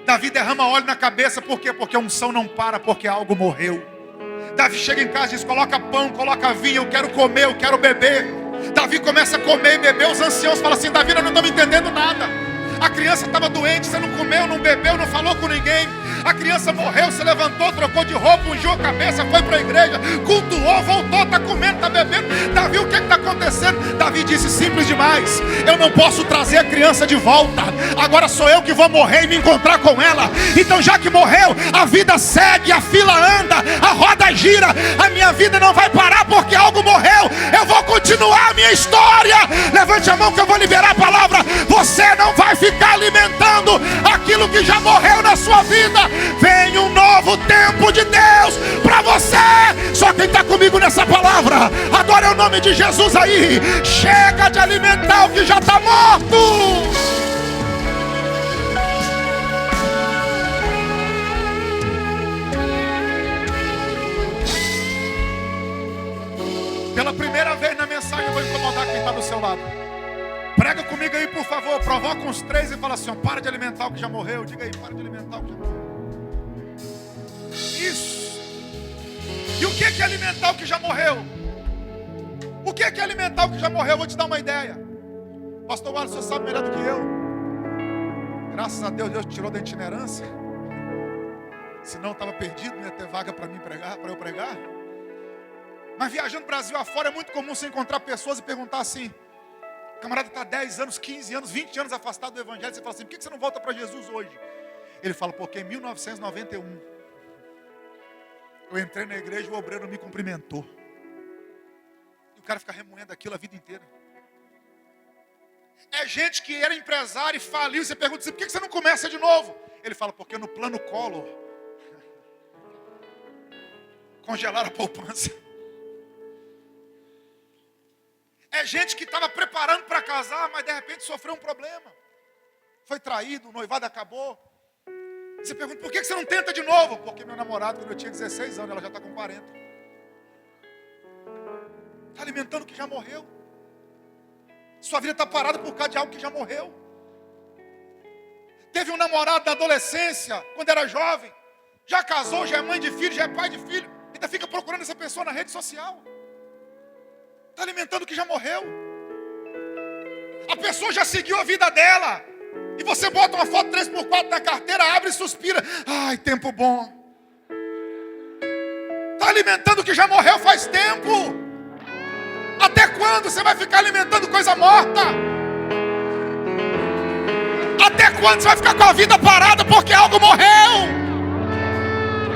Davi derrama óleo na cabeça. Por quê? Porque a unção não para porque algo morreu. Davi chega em casa e diz: coloca pão, coloca vinho, eu quero comer, eu quero beber. Davi começa a comer e beber. Os anciãos falam assim: Davi, nós não estamos entendendo nada. A criança estava doente, você não comeu, não bebeu, não falou com ninguém. A criança morreu, se levantou, trocou de roupa, ungiu a cabeça, foi para a igreja, cultuou, voltou, está comendo, está bebendo. Davi, o que está acontecendo? Davi disse: simples demais, eu não posso trazer a criança de volta. Agora sou eu que vou morrer e me encontrar com ela. Então, já que morreu, a vida segue, a fila anda, a roda gira. A minha vida não vai parar porque algo morreu. Eu vou continuar a minha história. Levante a mão que eu vou liberar a palavra. Você não vai ficar alimentando aquilo que já morreu na sua vida. Vem um novo tempo de Deus para você. Só quem está comigo nessa palavra, adore o nome de Jesus aí. Chega de alimentar o que já está morto. Pela primeira vez na mensagem eu vou incomodar quem está do seu lado. Prega comigo aí, por favor. Provoca uns 3 e fala assim: ó, para de alimentar o que já morreu. Diga aí: para de alimentar o que já morreu. Isso. E o que é alimentar o que já morreu? O que é alimentar o que já morreu? Eu vou te dar uma ideia. Pastor Wallace, você sabe melhor do que eu. Graças a Deus, Deus tirou da itinerância. Senão eu estava perdido, não ia ter vaga para mim pregar, para eu pregar. Mas viajando Brasil afora, é muito comum você encontrar pessoas e perguntar assim: o camarada está 10 anos, 15 anos, 20 anos afastado do evangelho. Você fala assim: por que você não volta para Jesus hoje? Ele fala: porque em 1991 eu entrei na igreja e o obreiro me cumprimentou. E o cara fica remoendo aquilo a vida inteira. É gente que era empresário e faliu. E você pergunta assim: por que você não começa de novo? Ele fala: porque no plano Collor congelaram a poupança. É gente que estava preparando para casar, mas de repente sofreu um problema. Foi traído, o noivado acabou. Você pergunta: por que você não tenta de novo? Porque meu namorado, quando eu tinha 16 anos, ela já está com 40. Está alimentando o que já morreu. Sua vida está parada por causa de algo que já morreu. Teve um namorado na adolescência, quando era jovem. Já casou, já é mãe de filho, já é pai de filho. Ainda fica procurando essa pessoa na rede social. Está alimentando o que já morreu. A pessoa já seguiu a vida dela. E você bota uma foto 3x4 na carteira, abre e suspira: ai, tempo bom. está alimentando o que já morreu faz tempo? Até quando você vai ficar alimentando coisa morta? Até quando você vai ficar com a vida parada porque algo morreu?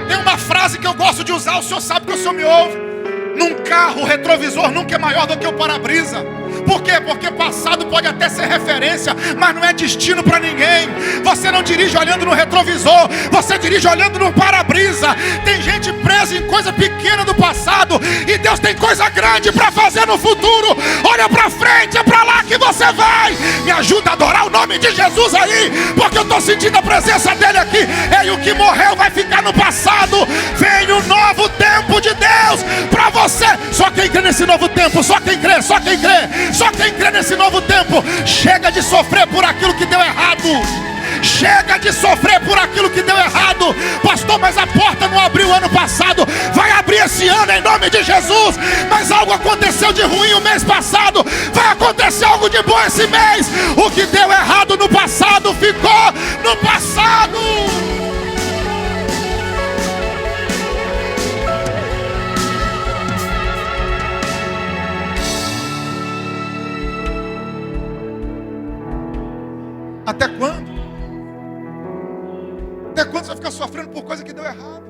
Tem uma frase que eu gosto de usar, o senhor sabe que o senhor me ouve. Num carro, o retrovisor nunca é maior do que o para-brisa. Por quê? Porque passado pode até ser referência, mas não é destino para ninguém. Você não dirige olhando no retrovisor, você dirige olhando no para-brisa. Tem gente presa em coisa pequena do passado, e Deus tem coisa grande para fazer no futuro. Olha para frente, é para lá que você vai. Me ajuda a adorar o nome de Jesus aí, porque eu estou sentindo a presença dele aqui. E o que morreu vai ficar no passado. Vem um novo tempo de Deus para você. Só quem crê nesse novo tempo, só quem crê, só quem crê. Só quem crê nesse novo tempo. Chega de sofrer por aquilo que deu errado. Chega de sofrer por aquilo que deu errado. Pastor, mas a porta não abriu ano passado. Vai abrir esse ano em nome de Jesus. Mas algo aconteceu de ruim o mês passado. Vai acontecer algo de bom esse mês. O que deu errado no passado ficou no passado. Até quando? Até quando você vai ficar sofrendo por coisa que deu errado?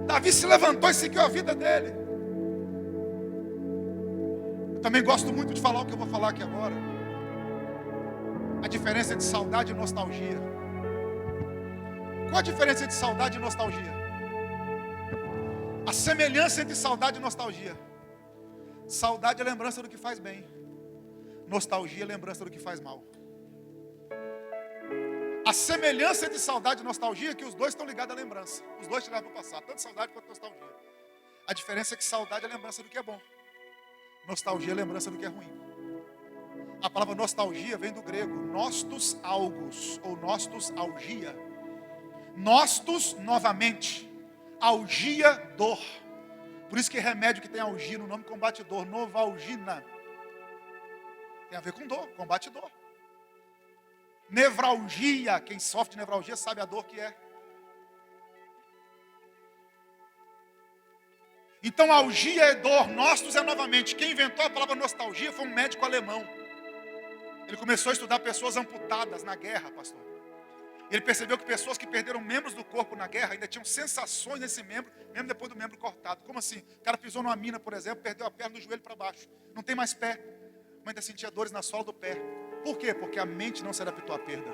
Davi se levantou e seguiu a vida dele. Eu também gosto muito de falar o que eu vou falar aqui agora. A diferença entre saudade e nostalgia. Qual a diferença entre saudade e nostalgia? A semelhança entre saudade e nostalgia. Saudade é lembrança do que faz bem. Nostalgia é lembrança do que faz mal. A semelhança entre saudade e nostalgia é que os dois estão ligados à lembrança. Os dois te levam para o passado, tanto saudade quanto nostalgia. A diferença é que saudade é lembrança do que é bom. Nostalgia é lembrança do que é ruim. A palavra nostalgia vem do grego nostos algos, ou nostos algia. Nostos novamente, algia, dor. Por isso que remédio que tem algia no nome combate dor, novalgina. Tem a ver com dor, combate dor. Nevralgia, quem sofre de nevralgia sabe a dor que é. Então algia é dor, nostos é novamente. Quem inventou a palavra nostalgia foi um médico alemão. Ele começou a estudar pessoas amputadas na guerra, pastor. Ele percebeu que pessoas que perderam membros do corpo na guerra ainda tinham sensações nesse membro, mesmo depois do membro cortado. Como assim? O cara pisou numa mina, por exemplo, perdeu a perna do joelho para baixo. Não tem mais pé. Mas ainda sentia dores na sola do pé. Por quê? Porque a mente não se adaptou à perda.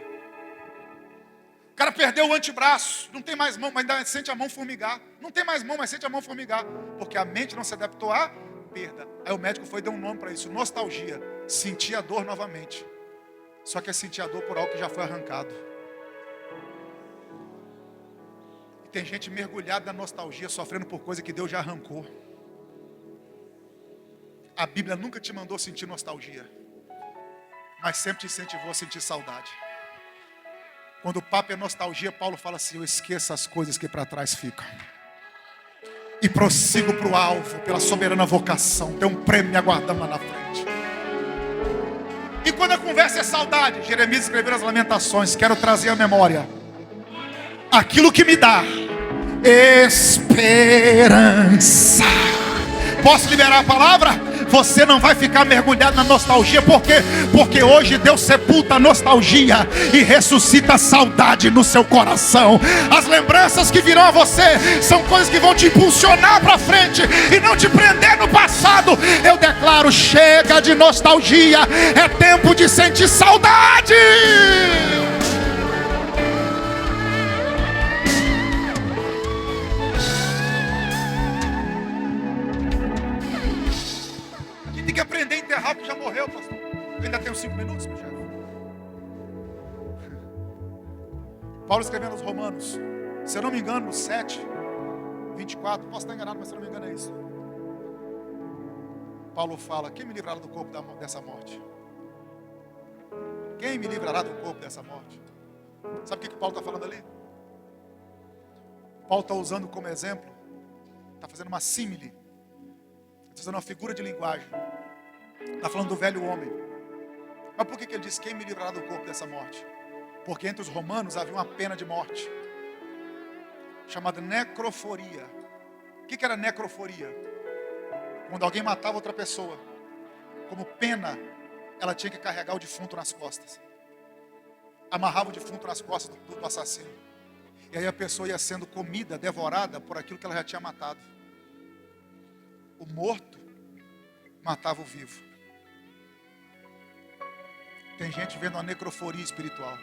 O cara perdeu o antebraço, não tem mais mão, mas ainda sente a mão formigar. Não tem mais mão, mas sente a mão formigar. Porque a mente não se adaptou à perda. Aí o médico foi e deu um nome para isso, nostalgia. Sentir a dor novamente. Só que é sentir a dor por algo que já foi arrancado. E tem gente mergulhada na nostalgia, sofrendo por coisa que Deus já arrancou. A Bíblia nunca te mandou sentir nostalgia, mas sempre te incentivou a sentir saudade. Quando o papo é nostalgia, Paulo fala assim: eu esqueço as coisas que para trás ficam e prossigo para o alvo, pela soberana vocação. Tem um prêmio me aguardando lá na frente. E quando a conversa é saudade, Jeremias escreveu nas Lamentações: quero trazer à memória aquilo que me dá esperança. Posso liberar a palavra? Você não vai ficar mergulhado na nostalgia. Por quê? Porque hoje Deus sepulta a nostalgia e ressuscita a saudade no seu coração. As lembranças que virão a você são coisas que vão te impulsionar para frente e não te prender no passado. Eu declaro: chega de nostalgia. É tempo de sentir saudade. Tem que aprender a enterrar o que já morreu, pastor. Eu ainda tenho 5 minutos, meu chefe. Paulo escrevendo aos Romanos, se eu não me engano, no 7, 24, posso estar enganado, mas se eu não me engano é isso. Paulo fala: quem me livrará do corpo dessa morte? Quem me livrará do corpo dessa morte? Sabe o que Paulo está falando ali? Paulo está usando como exemplo, está fazendo uma símile, está usando uma figura de linguagem. Está falando do velho homem. Mas por que ele diz: quem me livrará do corpo dessa morte? Porque entre os romanos havia uma pena de morte. chamada necroforia. O que era necroforia? Quando alguém matava outra pessoa, como pena, ela tinha que carregar o defunto nas costas. Amarrava o defunto nas costas do assassino. E aí a pessoa ia sendo comida, devorada por aquilo que ela já tinha matado. O morto matava o vivo. Tem gente vendo uma necroforia espiritual,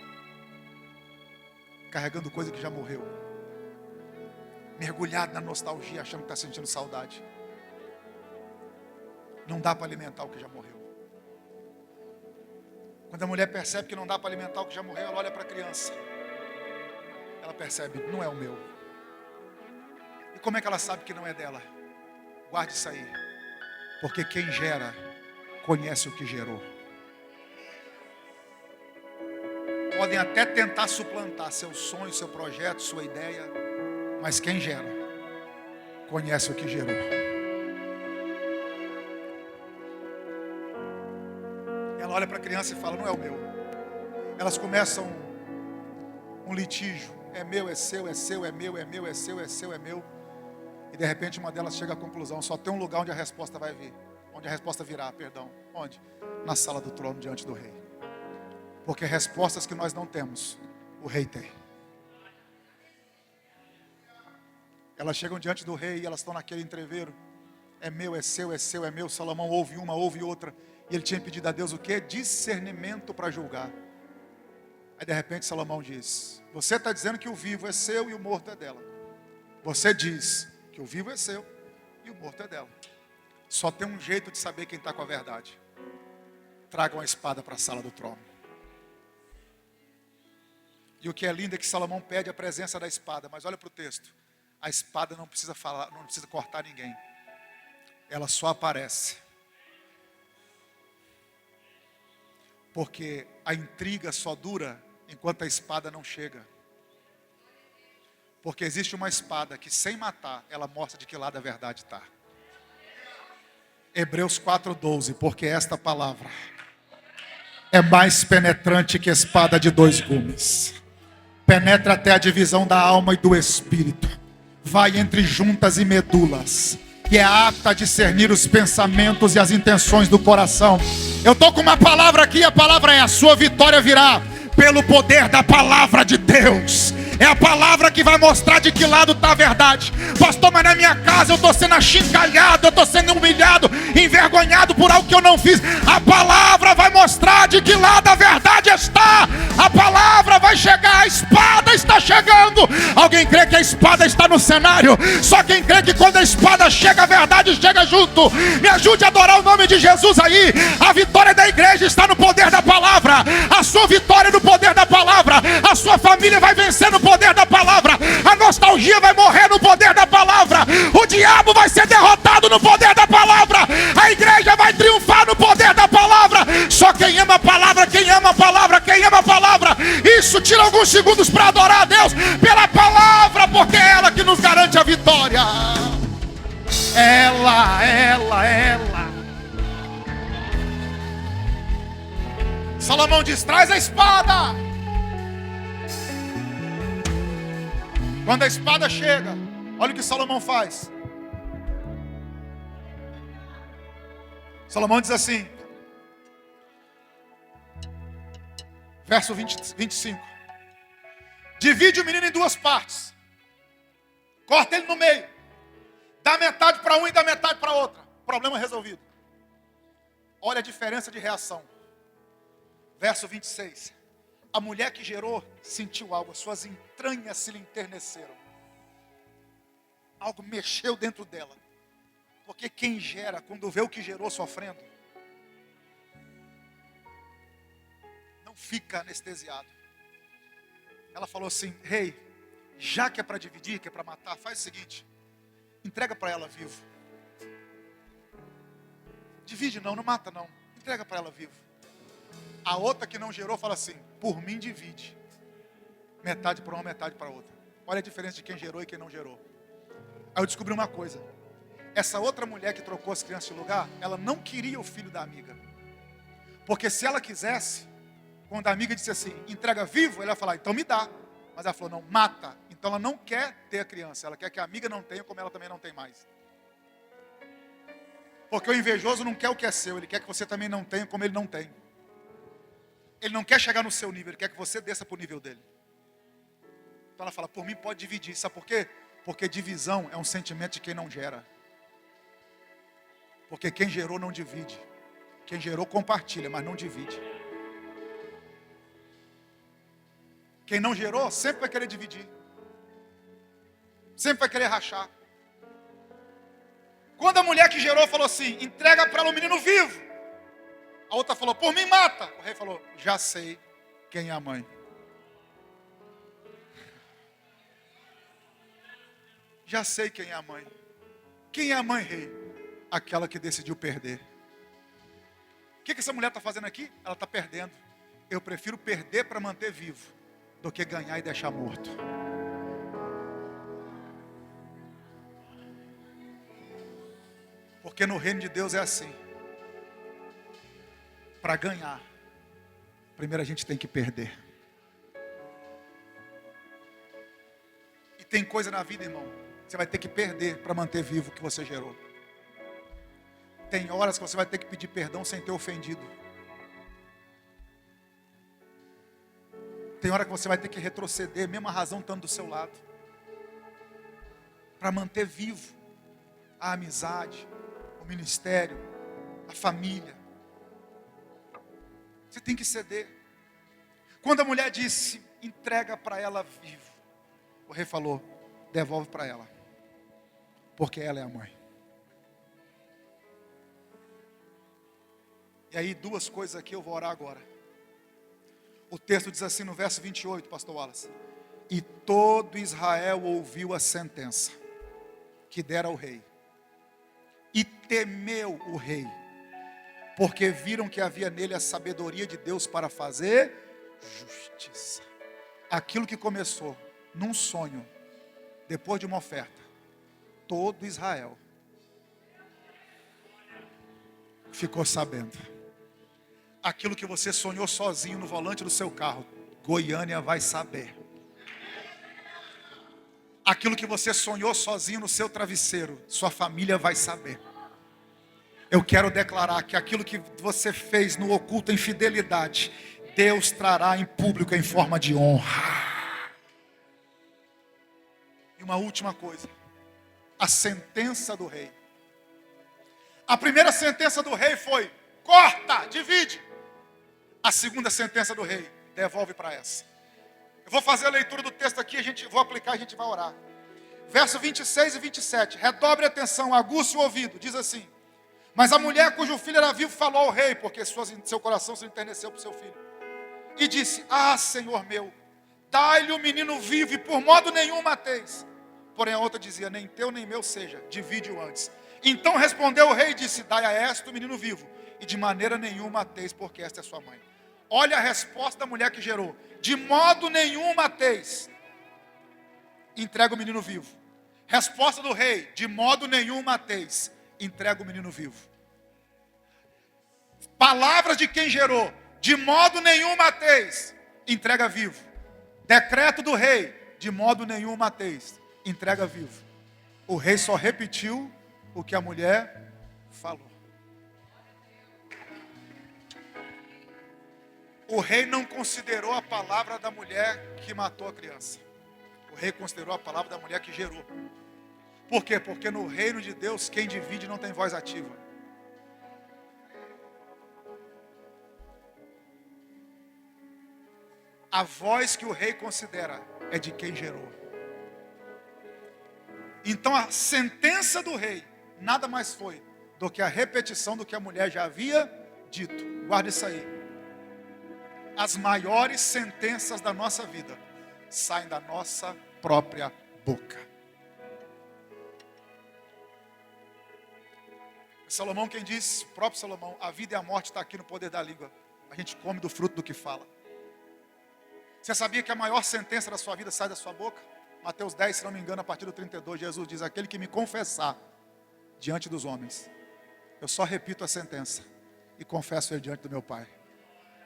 carregando coisa que já morreu, mergulhado na nostalgia, achando que está sentindo saudade. Não dá para alimentar o que já morreu. Quando a mulher percebe que não dá para alimentar o que já morreu, ela olha para a criança. Ela percebe, não é o meu. E como é que ela sabe que não é dela? Guarde isso aí. Porque quem gera, conhece o que gerou. Podem até tentar suplantar seu sonho, seu projeto, sua ideia. Mas quem gera, conhece o que gerou. Ela olha para a criança e fala, não é o meu. Elas começam um litígio. É meu, é seu, é seu, é meu, é meu, é seu, é seu, é meu. E de repente uma delas chega à conclusão, só tem um lugar onde a resposta vai vir. Onde a resposta virá, perdão. Onde? Na sala do trono diante do rei. Porque respostas que nós não temos, o rei tem. Elas chegam diante do rei e elas estão naquele entreveiro. É meu, é seu, é seu, é meu. Salomão ouve uma, ouve outra. E ele tinha pedido a Deus o quê? Discernimento para julgar. Aí de repente Salomão diz, você está dizendo que o vivo é seu e o morto é dela. Você diz que o vivo é seu e o morto é dela. Só tem um jeito de saber quem está com a verdade. Tragam a espada para a sala do trono. E o que é lindo é que Salomão pede a presença da espada. Mas olha para o texto. A espada não precisa falar, não precisa cortar ninguém. Ela só aparece. Porque a intriga só dura enquanto a espada não chega. Porque existe uma espada que sem matar, ela mostra de que lado a verdade está. Hebreus 4:12, porque esta palavra é mais penetrante que espada de 2 gumes. Penetra até a divisão da alma e do espírito. Vai entre juntas e medulas. Que é apta a discernir os pensamentos e as intenções do coração. Eu estou com uma palavra aqui, a palavra é: a sua vitória virá pelo poder da palavra de Deus. É a palavra que vai mostrar de que lado está a verdade. Pastor, mas na minha casa eu estou sendo achincalhado, eu estou sendo humilhado, envergonhado por algo que eu não fiz. A palavra vai mostrar de que lado a verdade está. A palavra vai chegar, a espada está chegando. Alguém crê que a espada está no cenário? Só quem crê que quando a espada chega, a verdade chega junto. Me ajude a adorar o nome de Jesus aí. A vitória da igreja está no poder da palavra. A sua vitória é no poder da palavra. A sua família vai vencer no poder da palavra. A nostalgia vai morrer no poder da palavra. O diabo vai ser derrotado no poder da palavra. A igreja vai triunfar no poder da palavra. Só quem ama a palavra, quem ama a palavra, quem ama a palavra. Isso tira alguns segundos para adorar a Deus pela palavra, porque é ela que nos garante a vitória. Ela. Salomão diz: traz a espada. Quando a espada chega, olha o que Salomão faz. Salomão diz assim, verso 25: divide o menino em 2 partes, corta ele no meio, dá metade para um e dá metade para outra. Problema resolvido. Olha a diferença de reação. Verso 26. A mulher que gerou sentiu algo, suas entranhas se lhe enterneceram. Algo mexeu dentro dela. Porque quem gera, quando vê o que gerou sofrendo, não fica anestesiado. Ela falou assim: rei, já que é para dividir, que é para matar, faz o seguinte, entrega para ela vivo. Divide não mata não, entrega para ela vivo. A outra que não gerou fala assim: por mim divide. Metade para uma, metade para outra. Olha a diferença de quem gerou e quem não gerou. Aí eu descobri uma coisa. Essa outra mulher que trocou as crianças de lugar, ela não queria o filho da amiga. Porque se ela quisesse, quando a amiga disse assim, entrega vivo, ela ia falar, então me dá. Mas ela falou, não, mata. Então ela não quer ter a criança. Ela quer que a amiga não tenha, como ela também não tem mais. Porque o invejoso não quer o que é seu. Ele quer que você também não tenha, como ele não tem. Ele não quer chegar no seu nível. Ele quer que você desça para o nível dele. Então ela fala, por mim pode dividir. Sabe por quê? Porque divisão é um sentimento de quem não gera. Porque quem gerou não divide. Quem gerou compartilha, mas não divide. Quem não gerou sempre vai querer dividir. Sempre vai querer rachar. Quando a mulher que gerou falou assim, entrega para ela o menino vivo. A outra falou, por mim mata. O rei falou, já sei quem é a mãe. Já sei quem é a mãe. Quem é a mãe, rei? Aquela que decidiu perder. O que essa mulher está fazendo aqui? Ela está perdendo. Eu prefiro perder para manter vivo do que ganhar e deixar morto. Porque no reino de Deus é assim. Para ganhar, primeiro a gente tem que perder. E tem coisa na vida, irmão, que você vai ter que perder para manter vivo o que você gerou. Tem horas que você vai ter que pedir perdão sem ter ofendido. Tem hora que você vai ter que retroceder, mesmo a razão estando do seu lado. Para manter vivo a amizade, o ministério, a família. Você tem que ceder. Quando a mulher disse, entrega para ela vivo. O rei falou, devolve para ela. Porque ela é a mãe. E aí, duas coisas aqui eu vou orar agora. O texto diz assim no verso 28, pastor Wallace. E todo Israel ouviu a sentença que dera ao rei. E temeu o rei. Porque viram que havia nele a sabedoria de Deus para fazer justiça. Aquilo que começou num sonho, depois de uma oferta. Todo Israel ficou sabendo. Aquilo que você sonhou sozinho no volante do seu carro, Goiânia vai saber. Aquilo que você sonhou sozinho no seu travesseiro, sua família vai saber. Eu quero declarar que aquilo que você fez no oculto em fidelidade, Deus trará em público em forma de honra. E uma última coisa, a sentença do rei. A primeira sentença do rei foi, corta, divide. A segunda sentença do rei, devolve para essa. Eu vou fazer a leitura do texto aqui, vou aplicar, a gente vai orar. Verso 26 e 27, redobre a atenção, aguce o ouvido, diz assim. Mas a mulher cujo filho era vivo falou ao rei, porque seu coração se enterneceu para o seu filho. E disse, Senhor meu, dai-lhe o menino vivo e por modo nenhum mateis. Porém a outra dizia, nem teu nem meu seja, divide-o antes. Então respondeu o rei e disse, dai a esta o menino vivo, e de maneira nenhuma mateis, porque esta é sua mãe. Olha a resposta da mulher que gerou. De modo nenhum mateis. Entrega o menino vivo. Resposta do rei. De modo nenhum mateis. Entrega o menino vivo. Palavras de quem gerou. De modo nenhum mateis. Entrega vivo. Decreto do rei. De modo nenhum mateis. Entrega vivo. O rei só repetiu o que a mulher falou. O rei não considerou a palavra da mulher que matou a criança. O rei considerou a palavra da mulher que gerou. Por quê? Porque no reino de Deus, quem divide não tem voz ativa. A voz que o rei considera é de quem gerou. Então a sentença do rei nada mais foi do que a repetição do que a mulher já havia dito. Guarda isso aí. As maiores sentenças da nossa vida saem da nossa própria boca. Salomão quem disse, o próprio Salomão, a vida e a morte está aqui no poder da língua. A gente come do fruto do que fala. Você sabia que a maior sentença da sua vida sai da sua boca? Mateus 10, se não me engano, a partir do 32, Jesus diz, aquele que me confessar diante dos homens, eu só repito a sentença e confesso ele diante do meu Pai.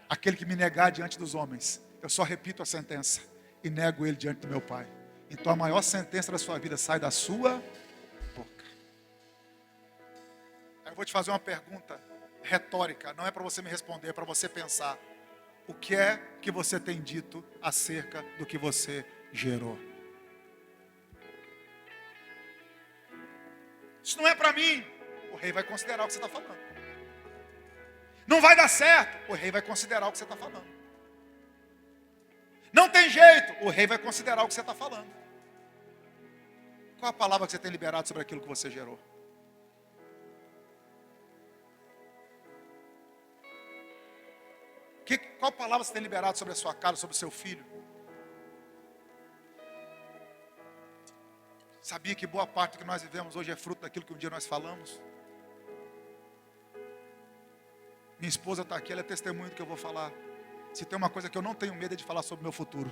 Aquele que me negar diante dos homens, eu só repito a sentença e nego ele diante do meu Pai. Então a maior sentença da sua vida sai da sua boca. Aí eu vou te fazer uma pergunta retórica, não é para você me responder, é para você pensar. O que é que você tem dito acerca do que você gerou? Isso não é para mim. O rei vai considerar o que você está falando. Não vai dar certo. O rei vai considerar o que você está falando. Não tem jeito. O rei vai considerar o que você está falando. Qual a palavra que você tem liberado sobre aquilo que você gerou? Qual palavra você tem liberado sobre a sua casa, sobre o seu filho? Sabia que boa parte do que nós vivemos hoje é fruto daquilo que um dia nós falamos? Minha esposa está aqui, ela é testemunha do que eu vou falar. Se tem uma coisa que eu não tenho medo é de falar sobre o meu futuro.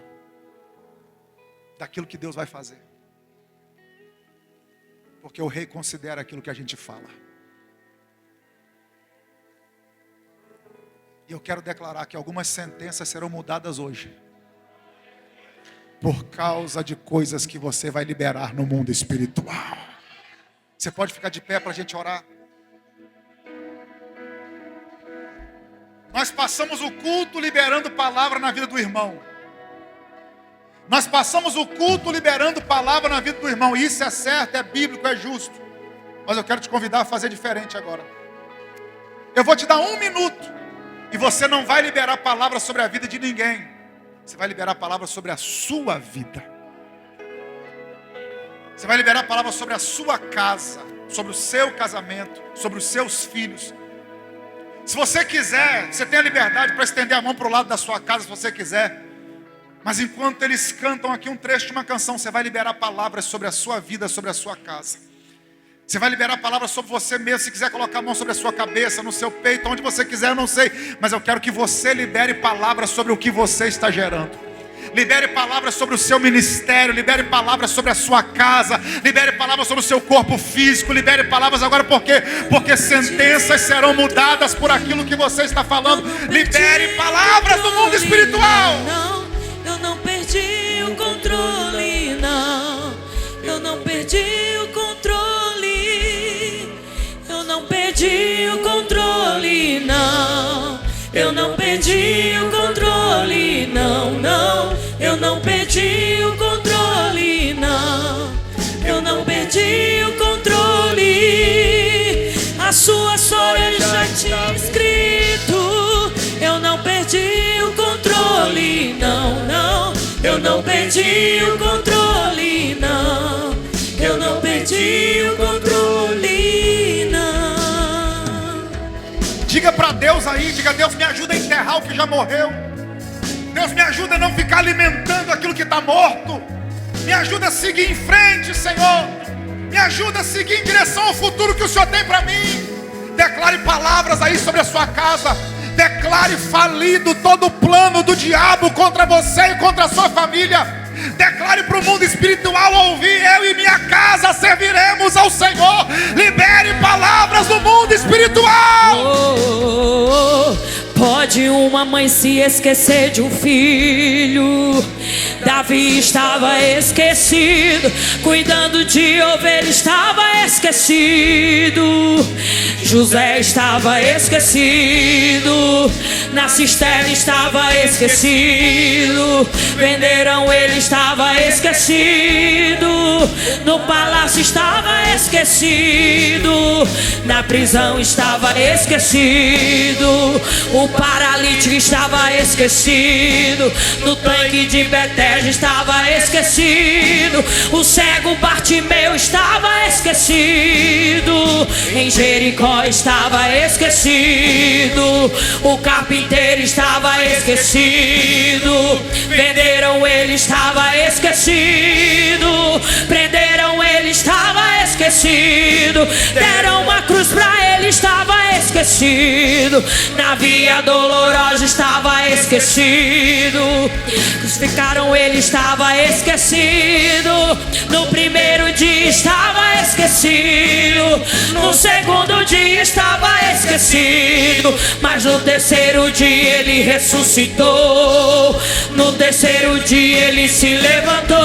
Daquilo que Deus vai fazer. Porque o rei considera aquilo que a gente fala. E eu quero declarar que algumas sentenças serão mudadas hoje. Por causa de coisas que você vai liberar no mundo espiritual. Você pode ficar de pé para a gente orar? Nós passamos o culto liberando palavra na vida do irmão. Nós passamos o culto liberando palavra na vida do irmão. E isso é certo, é bíblico, é justo. Mas eu quero te convidar a fazer diferente agora. Eu vou te dar 1 minuto. E você não vai liberar palavra sobre a vida de ninguém. Você vai liberar palavra sobre a sua vida. Você vai liberar palavra sobre a sua casa, sobre o seu casamento, sobre os seus filhos. Se você quiser, você tem a liberdade para estender a mão para o lado da sua casa, se você quiser. Mas enquanto eles cantam aqui um trecho de uma canção, você vai liberar palavras sobre a sua vida, sobre a sua casa. Você vai liberar palavras sobre você mesmo. Se quiser colocar a mão sobre a sua cabeça, no seu peito, onde você quiser, eu não sei. Mas eu quero que você libere palavras sobre o que você está gerando. Libere palavras sobre o seu ministério. Libere palavras sobre a sua casa. Libere palavras sobre o seu corpo físico. Libere palavras agora porque sentenças serão mudadas por aquilo que você está falando. Libere palavras do mundo espiritual. Eu não perdi o controle, não. Eu não perdi o controle. Eu não perdi o controle, não. Eu não perdi o controle, não, não. Eu não perdi o controle, não. Eu não perdi o controle. A sua história eu já tinha escrito. Eu não perdi o controle, não, não. Eu não perdi o controle, não. Eu não perdi o controle, não. Diga para Deus aí, diga: Deus, me ajuda a enterrar o que já morreu. Deus, me ajuda a não ficar alimentando aquilo que está morto. Me ajuda a seguir em frente, Senhor. Me ajuda a seguir em direção ao futuro que o Senhor tem para mim. Declare palavras aí sobre a sua casa. Declare falido todo o plano do diabo contra você e contra a sua família. Declare para o mundo espiritual ouvir: eu e minha casa serviremos ao Senhor. Libere palavras do mundo espiritual. Pode uma mãe se esquecer de um filho. Davi estava esquecido, cuidando de ovelha estava esquecido. José estava esquecido, na cisterna estava esquecido. Venderam, ele estava esquecido. No palácio estava esquecido, na prisão estava esquecido. O paralítico estava esquecido, no tanque de Betesda estava esquecido. O cego Bartimeu estava esquecido, em Jericó estava esquecido. O carpinteiro estava esquecido. Venderam, ele estava esquecido. Prenderam, ele estava esquecido. Deram uma cruz pra ele, estava esquecido. Na via dolorosa estava esquecido. Crucificaram, ele estava esquecido. No primeiro dia estava esquecido. No segundo dia estava esquecido. Mas no terceiro dia ele ressuscitou. No terceiro perdi, Ele se levantou.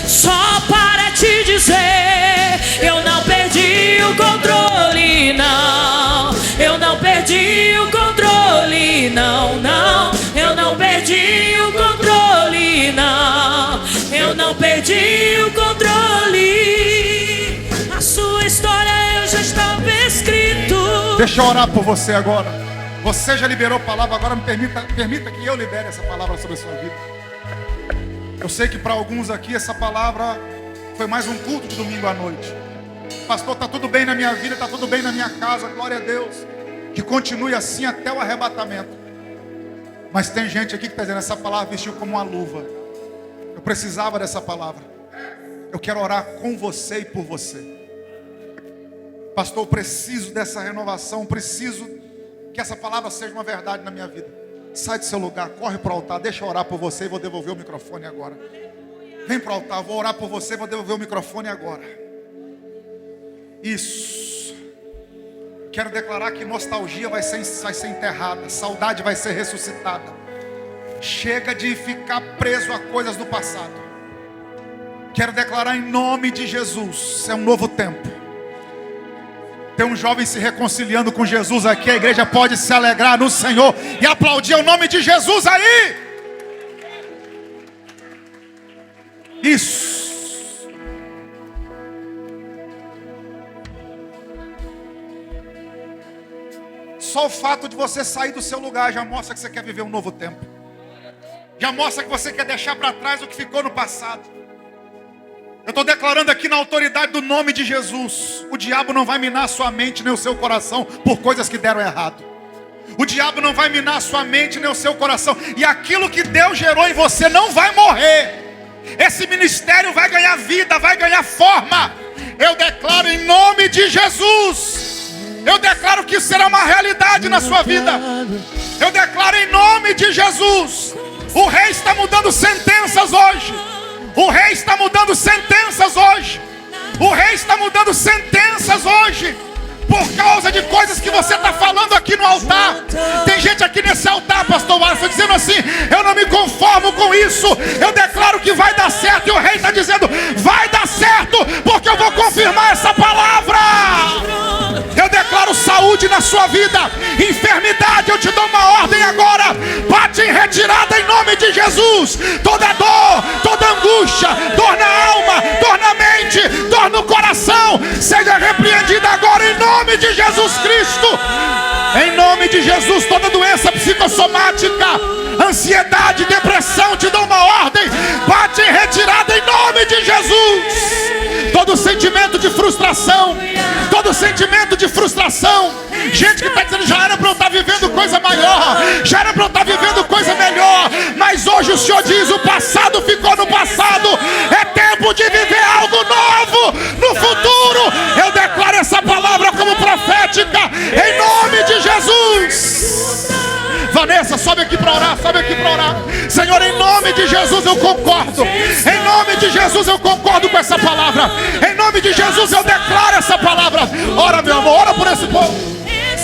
Só para te dizer, eu não perdi o controle, não. Eu não perdi o controle, não, não. Eu não perdi o controle, não. Eu não perdi o controle. A sua história eu já estava escrito. Deixa eu orar por você agora. Você já liberou a palavra, agora permita que eu libere essa palavra sobre a sua vida. Eu sei que para alguns aqui essa palavra foi mais um culto de domingo à noite. Pastor, está tudo bem na minha vida, está tudo bem na minha casa, glória a Deus. Que continue assim até o arrebatamento. Mas tem gente aqui que está dizendo, essa palavra vestiu como uma luva. Eu precisava dessa palavra. Eu quero orar com você e por você. Pastor, eu preciso dessa renovação, preciso que essa palavra seja uma verdade na minha vida. Sai do seu lugar, corre para o altar, deixa eu orar por você e vou devolver o microfone agora. Vem para o altar, vou orar por você e vou devolver o microfone agora. Isso. Quero declarar que nostalgia vai ser enterrada, saudade vai ser ressuscitada. Chega de ficar preso a coisas do passado. Quero declarar em nome de Jesus, é um novo tempo. Tem um jovem se reconciliando com Jesus aqui. A igreja pode se alegrar no Senhor e aplaudir o nome de Jesus aí. Isso. Só o fato de você sair do seu lugar já mostra que você quer viver um novo tempo. Já mostra que você quer deixar para trás o que ficou no passado. Eu estou declarando aqui na autoridade do nome de Jesus. O diabo não vai minar sua mente nem o seu coração por coisas que deram errado. O diabo não vai minar sua mente nem o seu coração. E aquilo que Deus gerou em você não vai morrer. Esse ministério vai ganhar vida, vai ganhar forma. Eu declaro em nome de Jesus. Eu declaro que isso será uma realidade na sua vida. Eu declaro em nome de Jesus. O rei está mudando sentenças hoje. O rei está mudando sentenças hoje. O rei está mudando sentenças hoje. Por causa de coisas que você está falando aqui no altar. Tem gente aqui nesse altar, pastor Wallace, dizendo assim, eu não me conformo com isso. Eu declaro que vai dar certo. E o rei está dizendo, vai dar certo, porque eu vou confirmar essa palavra. Eu declaro saúde na sua vida. Enfermidade, eu te dou uma ordem agora. Bate em retirada em nome de Jesus. Toda dor, toda angústia, dor na alma, dor na mente, dor no coração, seja repreendida agora em nome de Jesus Cristo. Em nome de Jesus, toda doença psicossomática, ansiedade, depressão, te dou uma ordem. Bate em retirada em nome de Jesus. Todo sentimento de frustração, todo sentimento de frustração. Gente que está dizendo, já era para eu estar vivendo coisa maior, já era para eu estar vivendo coisa melhor. Mas hoje o Senhor diz, o passado ficou no passado. É tempo de viver algo novo no futuro. Eu declaro essa palavra como profética em nome de Jesus. Vanessa, sobe aqui para orar, sobe aqui para orar. Senhor, em nome de Jesus eu concordo. Em nome de Jesus eu concordo com essa palavra. Em nome de Jesus eu declaro essa palavra. Ora, meu amor, ora por esse povo.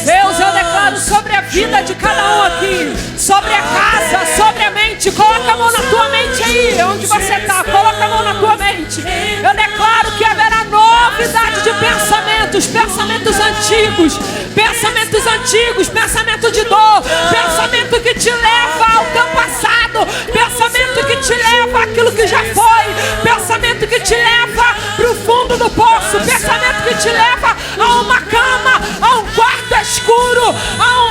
Deus, eu declaro sobre a vida de cada um aqui, sobre a casa, sobre a mente. Coloca a mão na tua mente aí, onde você está. Coloca a mão na tua mente. Eu declaro que haverá novidade de pensamentos, pensamentos antigos, pensamento de dor, pensamento que te leva ao teu passado, pensamento que te leva àquilo que já foi, pensamento que te leva para o fundo do poço, pensamento que te leva a uma cama, a um quarto escuro, a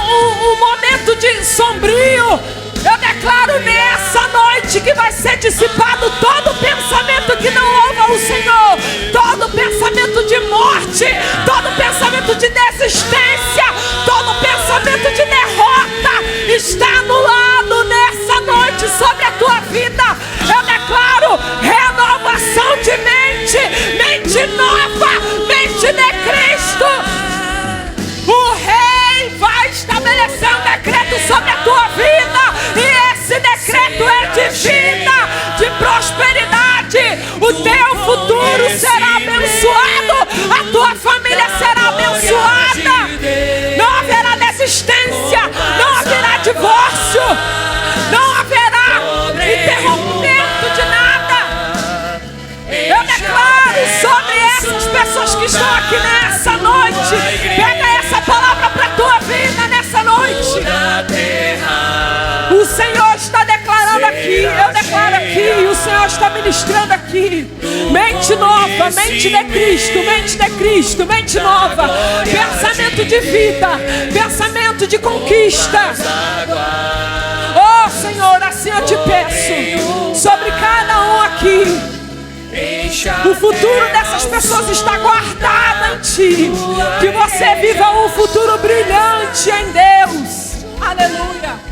um momento de sombrio. Eu declaro nessa noite que vai ser dissipado todo pensamento que não louva o Senhor, todo pensamento de morte, todo pensamento de desistência, todo pensamento de derrota está anulado nessa noite sobre a tua vida. Eu declaro renovação de mente nova, mente de Cristo. O Rei vai estabelecer um decreto sobre a tua vida, e esse decreto é de vida, de prosperidade. O teu futuro será abençoado, a tua família será abençoada. Não haverá desistência, O Senhor está declarando aqui, eu declaro aqui, o Senhor está ministrando aqui. Mente nova, mente de Cristo, mente de Cristo, mente nova. Pensamento de vida, pensamento de conquista. Oh Senhor, assim eu te peço, sobre cada um aqui. O futuro dessas pessoas está guardado em Ti. Que você viva um futuro brilhante em Deus. Aleluia.